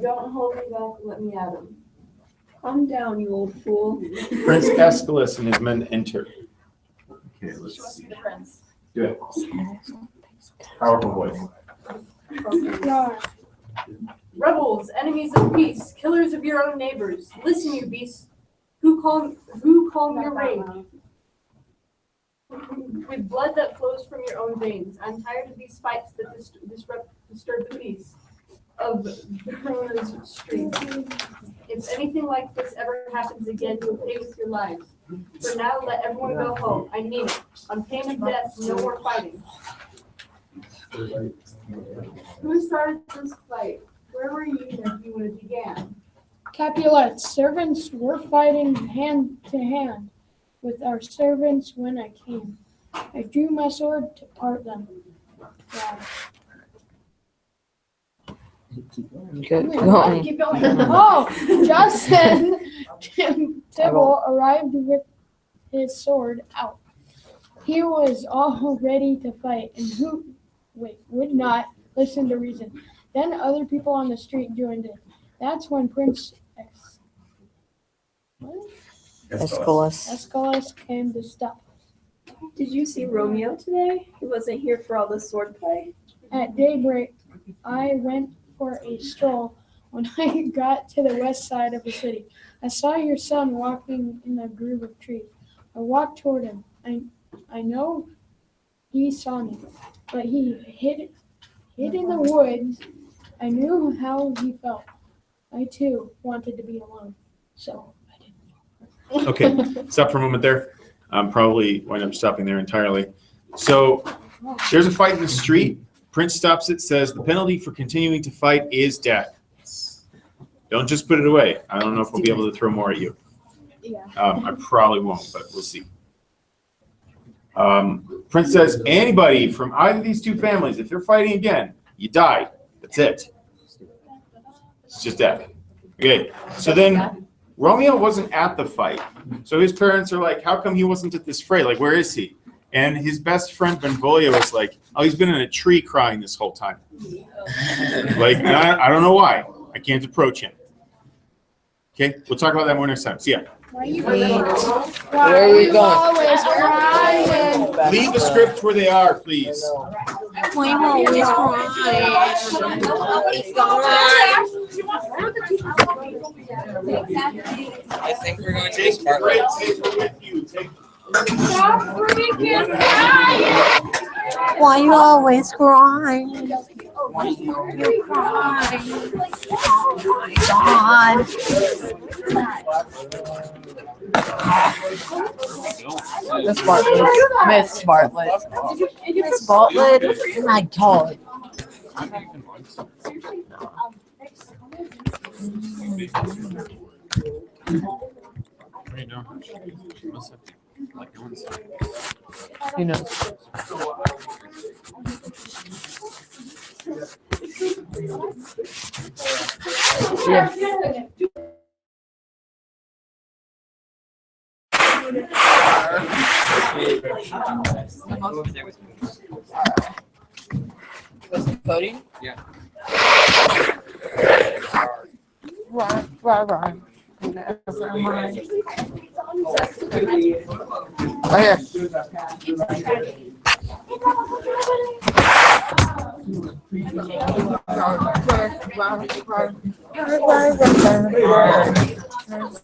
Don't hold me back, let me at him. Calm down, you old fool. Prince Aeschylus and his men enter. Okay, let's see. The prince. Good. Powerful voice. Rebels, enemies of peace, killers of your own neighbors. Listen, you beasts. Who calm your rage? With blood that flows from your own veins. I'm tired of these fights that disturb the peace of Verona's street. If anything like this ever happens again, you'll pay with your lives. For now, let everyone go home. I mean it. On pain of death, no more fighting. Who started this fight? Where were you when it began? Capulet's servants were fighting hand to hand with our servants when I came. I drew my sword to part them. Wow. Keep going. Keep going. Oh, Justin Tibble arrived with his sword out. He was all ready to fight and would not listen to reason. Then other people on the street joined in. That's when Prince Aeschylus came to stop us. Did you see Romeo today? He wasn't here for all the sword play. At daybreak, I went for a stroll. When I got to the west side of the city, I saw your son walking in a grove of trees. I walked toward him. I know he saw me, but he hid in the woods. I knew how he felt. I too wanted to be alone, so I didn't. Okay, stop for a moment there. Probably wind up stopping there entirely. So there's a fight in the street. Prince stops it, says the penalty for continuing to fight is death. Don't just put it away. I don't know if we'll be able to throw more at you. Yeah. I probably won't, but we'll see. Prince says anybody from either of these two families, if they're fighting again, you die. That's it. It's just death. Okay, so then Romeo wasn't at the fight. So his parents are like, how come he wasn't at this fray? Like, where is he? And his best friend Benvolio was like, oh, he's been in a tree crying this whole time. Like, I don't know why. I can't approach him. Okay, we'll talk about that more next time. See ya. Where are you going? Leave the script where they are, please. I think we're going to take Bartlett. Stop freaking crying! Why you always crying? Why you crying? Oh my God. Miss Bartlett. Miss Bartlett. Miss Bartlett. Oh my God. Right now, she must have like no one's Who knows? Yeah. Was it coding? Yeah. Right. Never mind. Oh, yeah.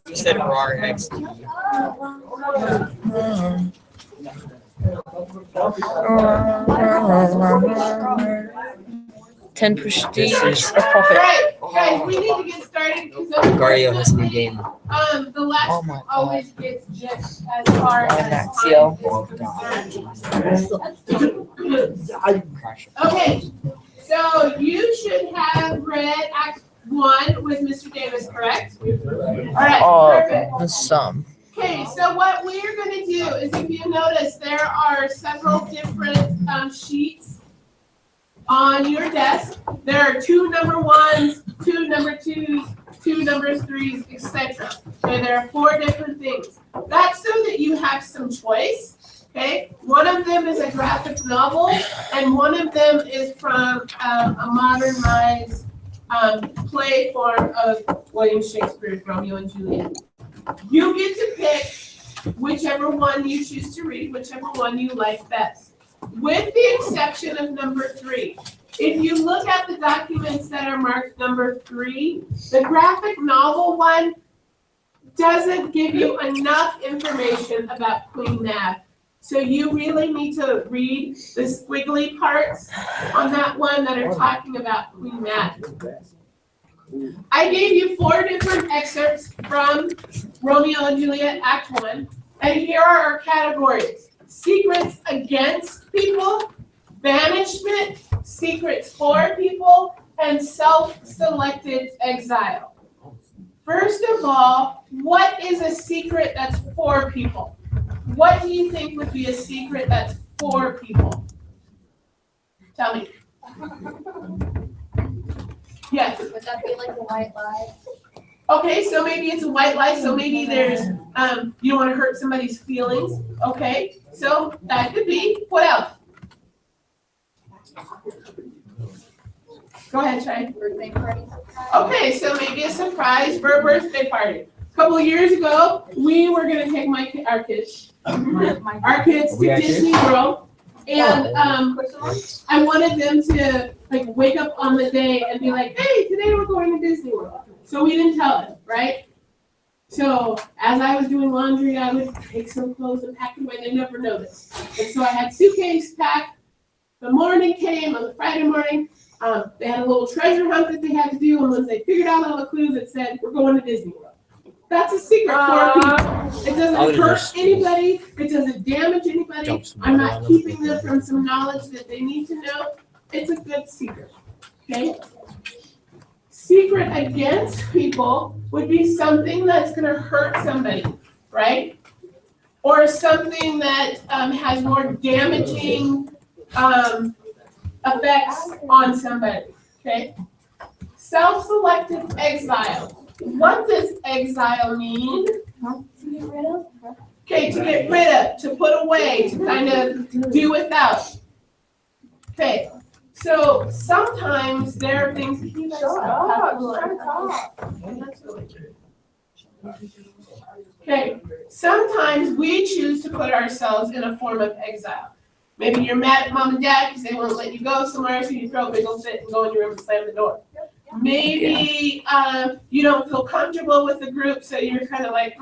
You said RAR X. 10 prestige This is- or profit. Alright, guys, we need to get started because Gario has a new game. the last Oh my always gets just as far as Axio. Okay, so you should have read Act 1 with Mr. Davis, correct? Alright, perfect. The sum. Okay, so what we're gonna do is, if you notice, there are several different sheets on your desk. There are 2 number 1s, 2 number 2s, 2 number 3s, etc. Okay, there are 4 different things. That's so that you have some choice. Okay, one of them is a graphic novel, and one of them is from a modernized play form of William Shakespeare's Romeo and Juliet. You get to pick whichever one you choose to read, whichever one you like best, with the exception of number 3. If you look at the documents that are marked number 3, the graphic novel one doesn't give you enough information about Queen Mab. So you really need to read the squiggly parts on that one that are talking about Queen Mab. I gave you 4 different excerpts from Romeo and Juliet Act 1, and here are our categories: secrets against people, banishment, secrets for people, and self-selected exile. First of all, what is a secret that's for people? What do you think would be a secret that's for people? Tell me. Yes. Would that be like a white lie? Okay, so maybe it's a white lie, so maybe there's, you don't want to hurt somebody's feelings. Okay, so that could be. What else? Go ahead, Shai. Birthday party. Okay, so maybe a surprise for a birthday party. A couple of years ago, we were going to take our kids to Disney World. And I wanted them to like wake up on the day and be like, hey, today we're going to Disney World. So we didn't tell them, right? So as I was doing laundry, I would take some clothes and pack them away. They never noticed. And so I had suitcase packed. The morning came on the Friday morning. They had a little treasure hunt that they had to do. And once they figured out all the clues, it said, we're going to Disney World. That's a secret for people. It doesn't hurt anybody. It doesn't damage anybody. I'm not keeping them from some knowledge that they need to know. It's a good secret. Okay? Secret against people would be something that's going to hurt somebody, right? Or something that has more damaging effects on somebody. Okay? Self-selected exile. What does exile mean? To get rid of? Okay, to get rid of, to put away, to kind of do without. Okay, so sometimes there are things. Okay, sometimes we choose to put ourselves in a form of exile. Maybe you're mad at mom and dad because they won't let you go somewhere, so you throw a big old fit and go in your room and slam the door. Maybe you don't feel comfortable with the group, so you're kind of like,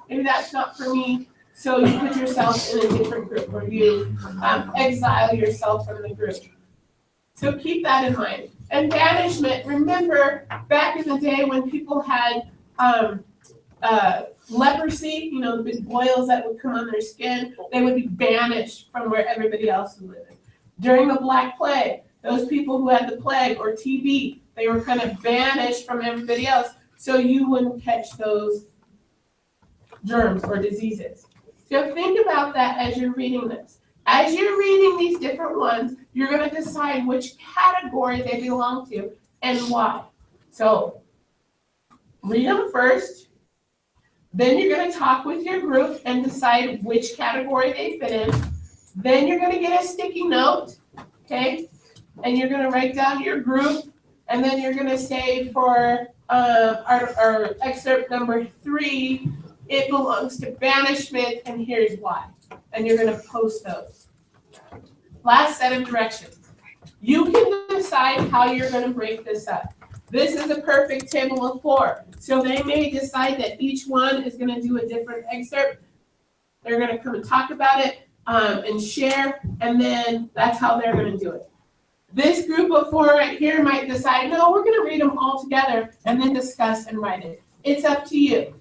maybe that's not for me. So you put yourself in a different group, or you exile yourself from the group. So keep that in mind. And banishment, remember back in the day when people had leprosy, you know, the big boils that would come on their skin, they would be banished from where everybody else was living. During the Black Plague, those people who had the plague or TB, they were kind of banished from everybody else, so you wouldn't catch those germs or diseases. So think about that as you're reading this. As you're reading these different ones, you're going to decide which category they belong to and why. So read them first, then you're going to talk with your group and decide which category they fit in. Then you're going to get a sticky note, okay? And you're going to write down your group, and then you're going to say for our excerpt number 3, it belongs to banishment, and here's why. And you're going to post those. Last set of directions. You can decide how you're going to break this up. This is a perfect table of 4. So they may decide that each one is going to do a different excerpt. They're going to come and talk about it and share, and then that's how they're going to do it. This group of 4 right here might decide, no, we're going to read them all together and then discuss and write it. It's up to you.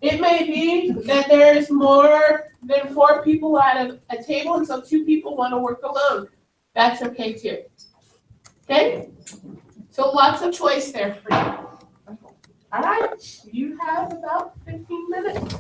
It may be that there's more than 4 people at a table, and so 2 people want to work alone. That's okay too. Okay? So lots of choice there for you. All right, you have about 15 minutes.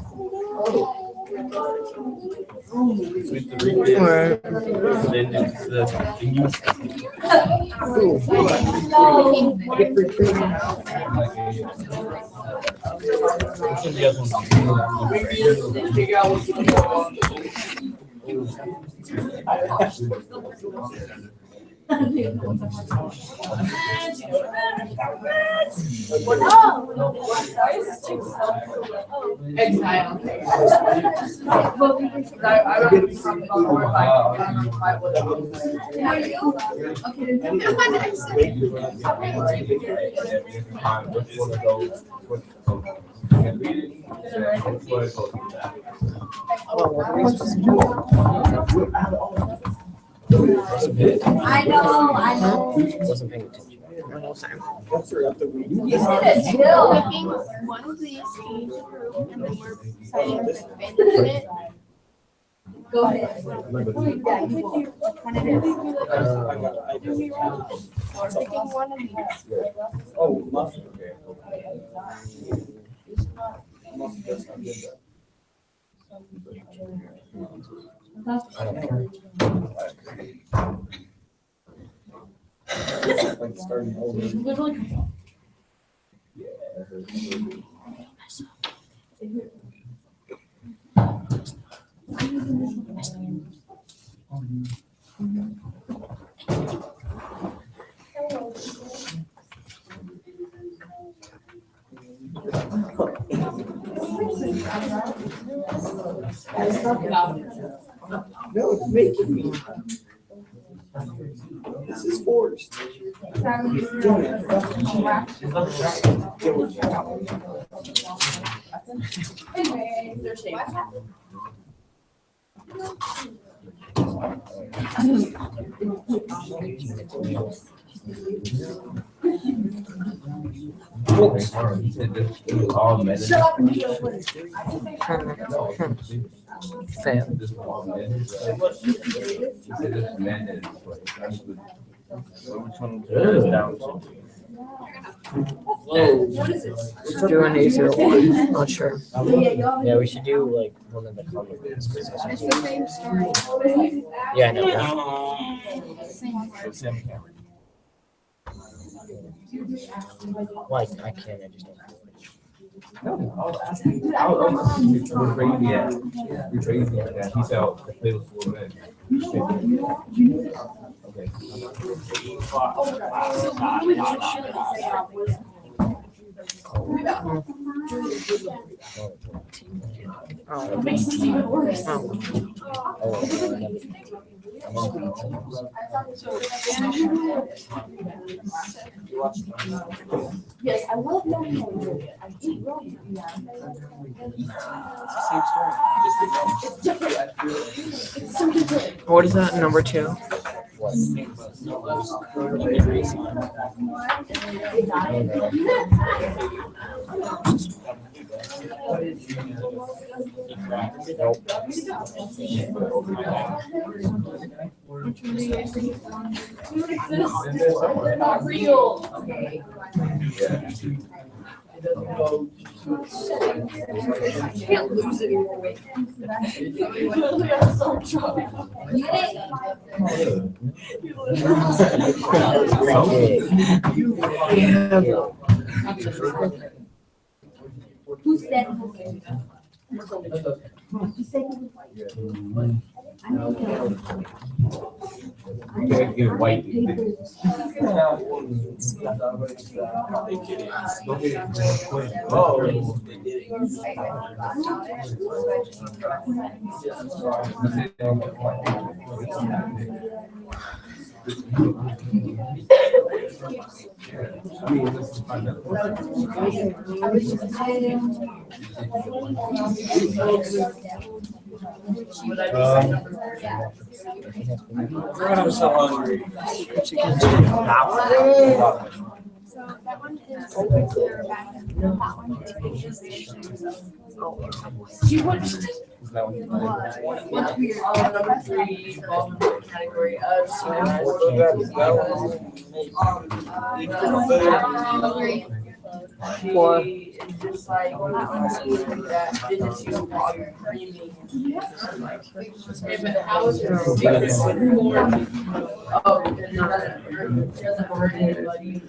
Exile. I know. Wasn't paying attention. Picking one of these teams group, and then we're deciding to abandon it. Go ahead. Yeah, you could do one of these. Picking one of these. Oh, must. I don't care. Like starting over. No, it's making me. This is forced. Do an easier one. Not sure. Yeah, we should do like one of the common ones. It's the same story. Yeah, I know. Same. Like, I can't, I just don't. I'll crazy at. You're crazy at that. He's out. Play with 4 men. Okay. It makes it even worse. Yes, I love Millionare. I hate Rome. What is that, number 2? Not real. Can't lose it. Who said? You said he was white. Get it white. I'm so hungry. So that one is your back. That one Number 3, category of Four. She is just like that didn't you while you're dreaming. Okay, but how is your secret with 4 people? Oh, she doesn't hurt anybody.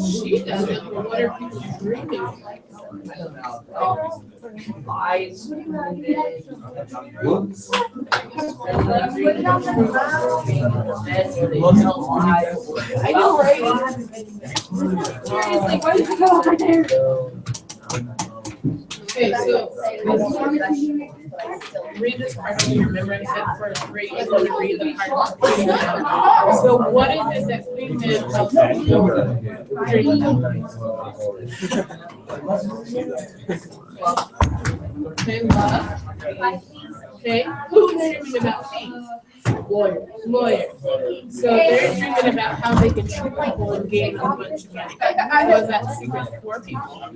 She doesn't, but what are people dreaming? Eyes. I know, right? Seriously, why did you go over there? Okay, so read this part of your memory set for 3 and then read the part. So what is it that Queen Man helps you dream? Okay, love. Okay, who's dreaming about things? Lawyer. So they're dreaming about how they can trick people and gain a bunch of money. Was that secret 4 people?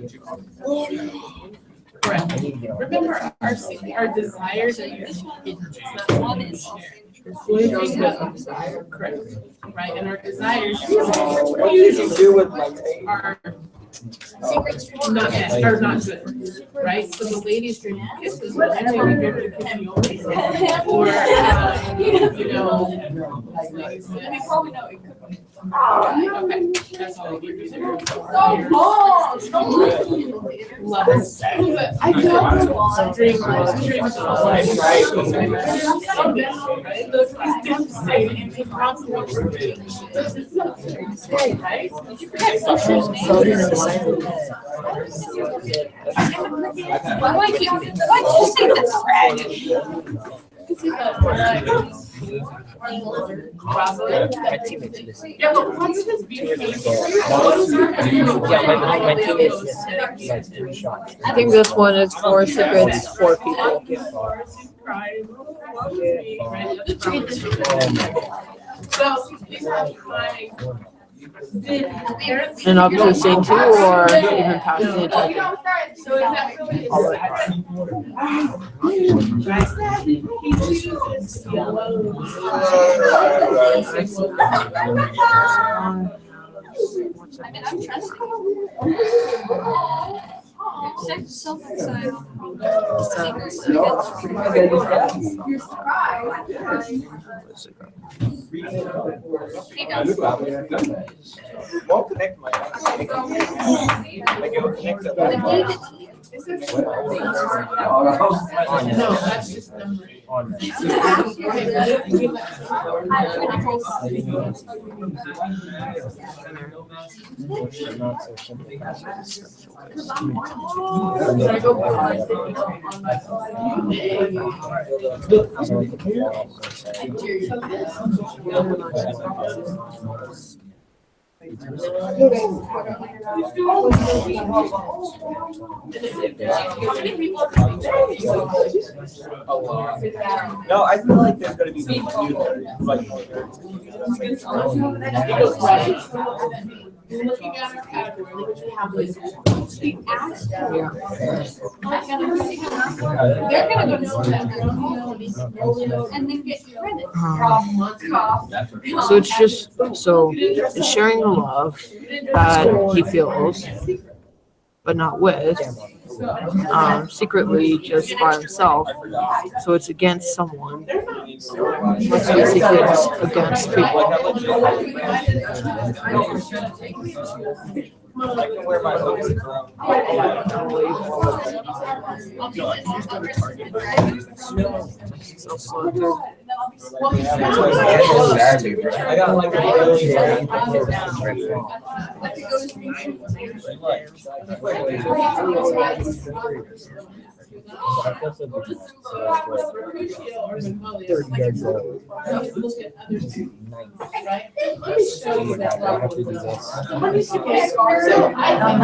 Correct. Remember, our desires are usually hidden. It's not one is shared. Correct. Right, and our desires usually are not bad, or not good, right? So the ladies dream of kisses, but they're maybe dreaming of kissing or, you know. We probably know it could be. Okay, that's all I give you there. Lovers. I know. Dream life. Dreams of life. It's devastating. It wants to watch the right? Did you forget social names? Why did you say that's Fred? Yeah, but what's this beautiful? I think this one is 4 secrets, 4 people. So these are my. And up to say 2 or even past it. So is that really? He chooses yellow. I mean, I'm trusting. Check yourself inside. Won't connect my. No, that's just number. No, I feel like there's gonna be some like. Looking at our category, which we have listed. We asked them. They're gonna go know that. And then get credit. So it's just it's sharing the love that he feels, but not with, secretly just by himself. So it's against someone. It's basically against people. I can wear my hooks. I got like a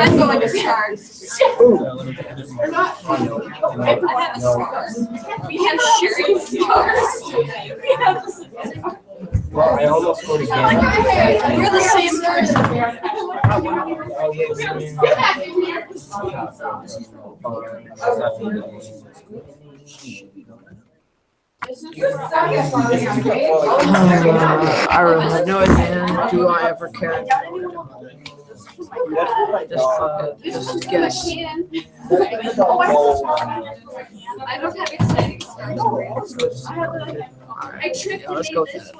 I'm going to start. I have a scar. We have sharing scars. We have Well, I almost scored again. You're the same person. I really have no idea. Do I ever care? Just guess. I don't have exciting stories. I tripped Let's go with that.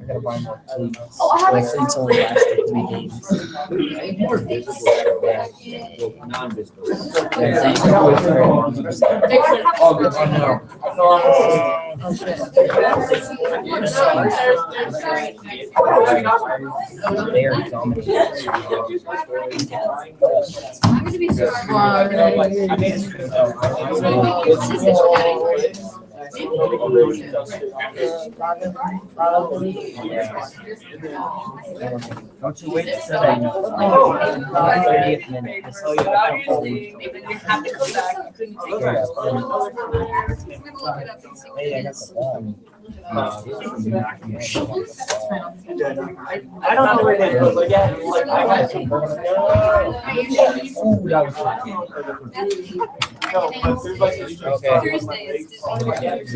I gotta buy more cleats. Oh, I have a Cleats only lasted 3 games. More visible, non-visible. They are dominating. I'm gonna be Don't you wait till I know. 30th minute. That's all you have to Hey, I got the ball. I don't know where they go, but yeah, like I got some. Oh, that was okay.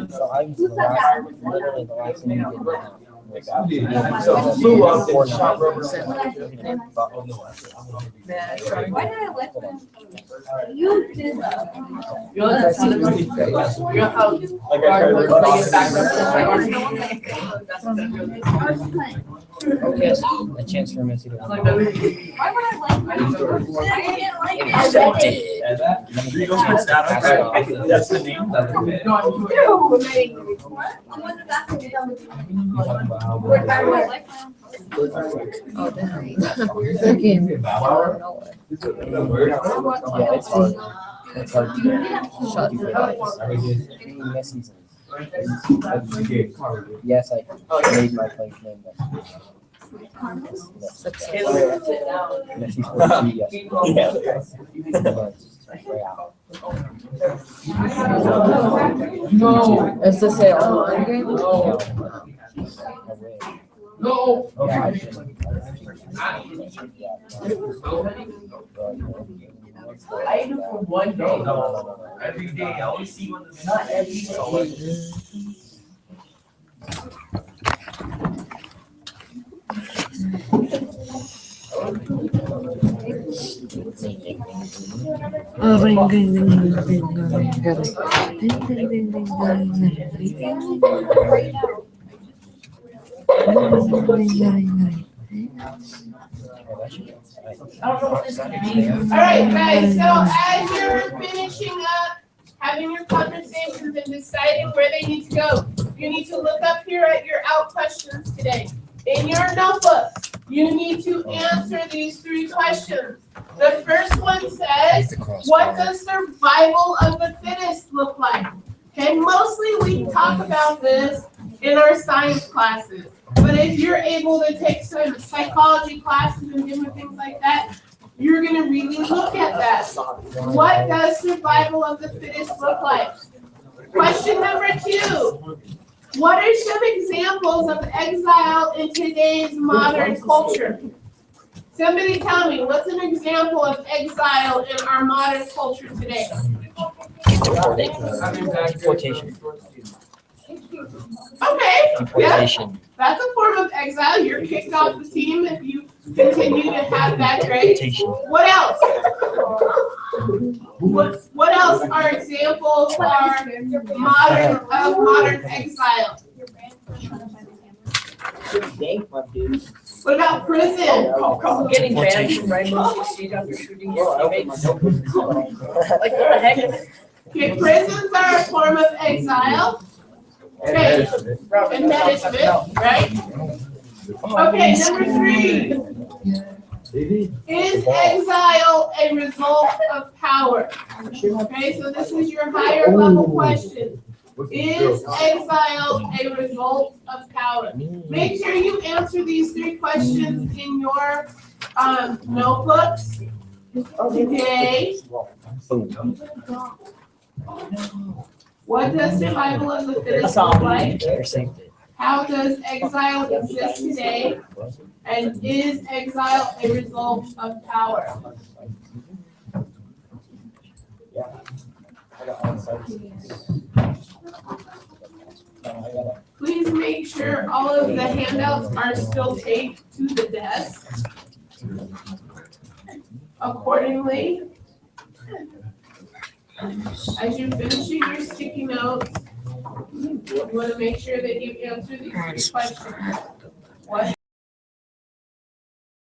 So I was literally the last thing you did now. So flew up and shot rubber. Why did I let them? You did that. You know that sound of music? You know how hardwood they get backed Okay, so a chance for Messi to win. Why would I like them? I didn't like it. That's the name. I'm on the back of it. Why would I like them? Yeah, it's hard. It's hard to shut you Messi's. Yes, I made my place name Messi. No. Is this a online game? No. I do for 1 day. Every day, I always see one. Not every day. Alright, guys, so as you're finishing up, having your conversations and deciding where they need to go, you need to look up here at your out questions today. In your notebook, you need to answer these 3 questions. The first one says, what does survival of the fittest look like? Okay, mostly we talk about this in our science classes. But if you're able to take some psychology classes and different things like that, you're gonna really look at that. What does survival of the fittest look like? Question number 2. What are some examples of exile in today's modern culture? Somebody tell me, what's an example of exile in our modern culture today? Deportation. Okay, yeah, Deportation. that's a form of exile. You're kicked off the team if you continue to have that grade. What else? What else are examples of modern exile? What about prison? Getting banned from Rainbow Six Siege after shooting your teammates. Like, what the heck? Okay, prisons are a form of exile. Okay, and management, right? Okay, number 3. Is exile a result of power? Okay, so this is your higher level question. Is exile a result of power? Make sure you answer these 3 questions in your notebooks today. What does survival of the fittest look like? How does exile exist today? And is exile a result of power? Please make sure all of the handouts are still taped to the desk accordingly. As you're finishing your sticky notes, you want to make sure that you answer these 3 questions. What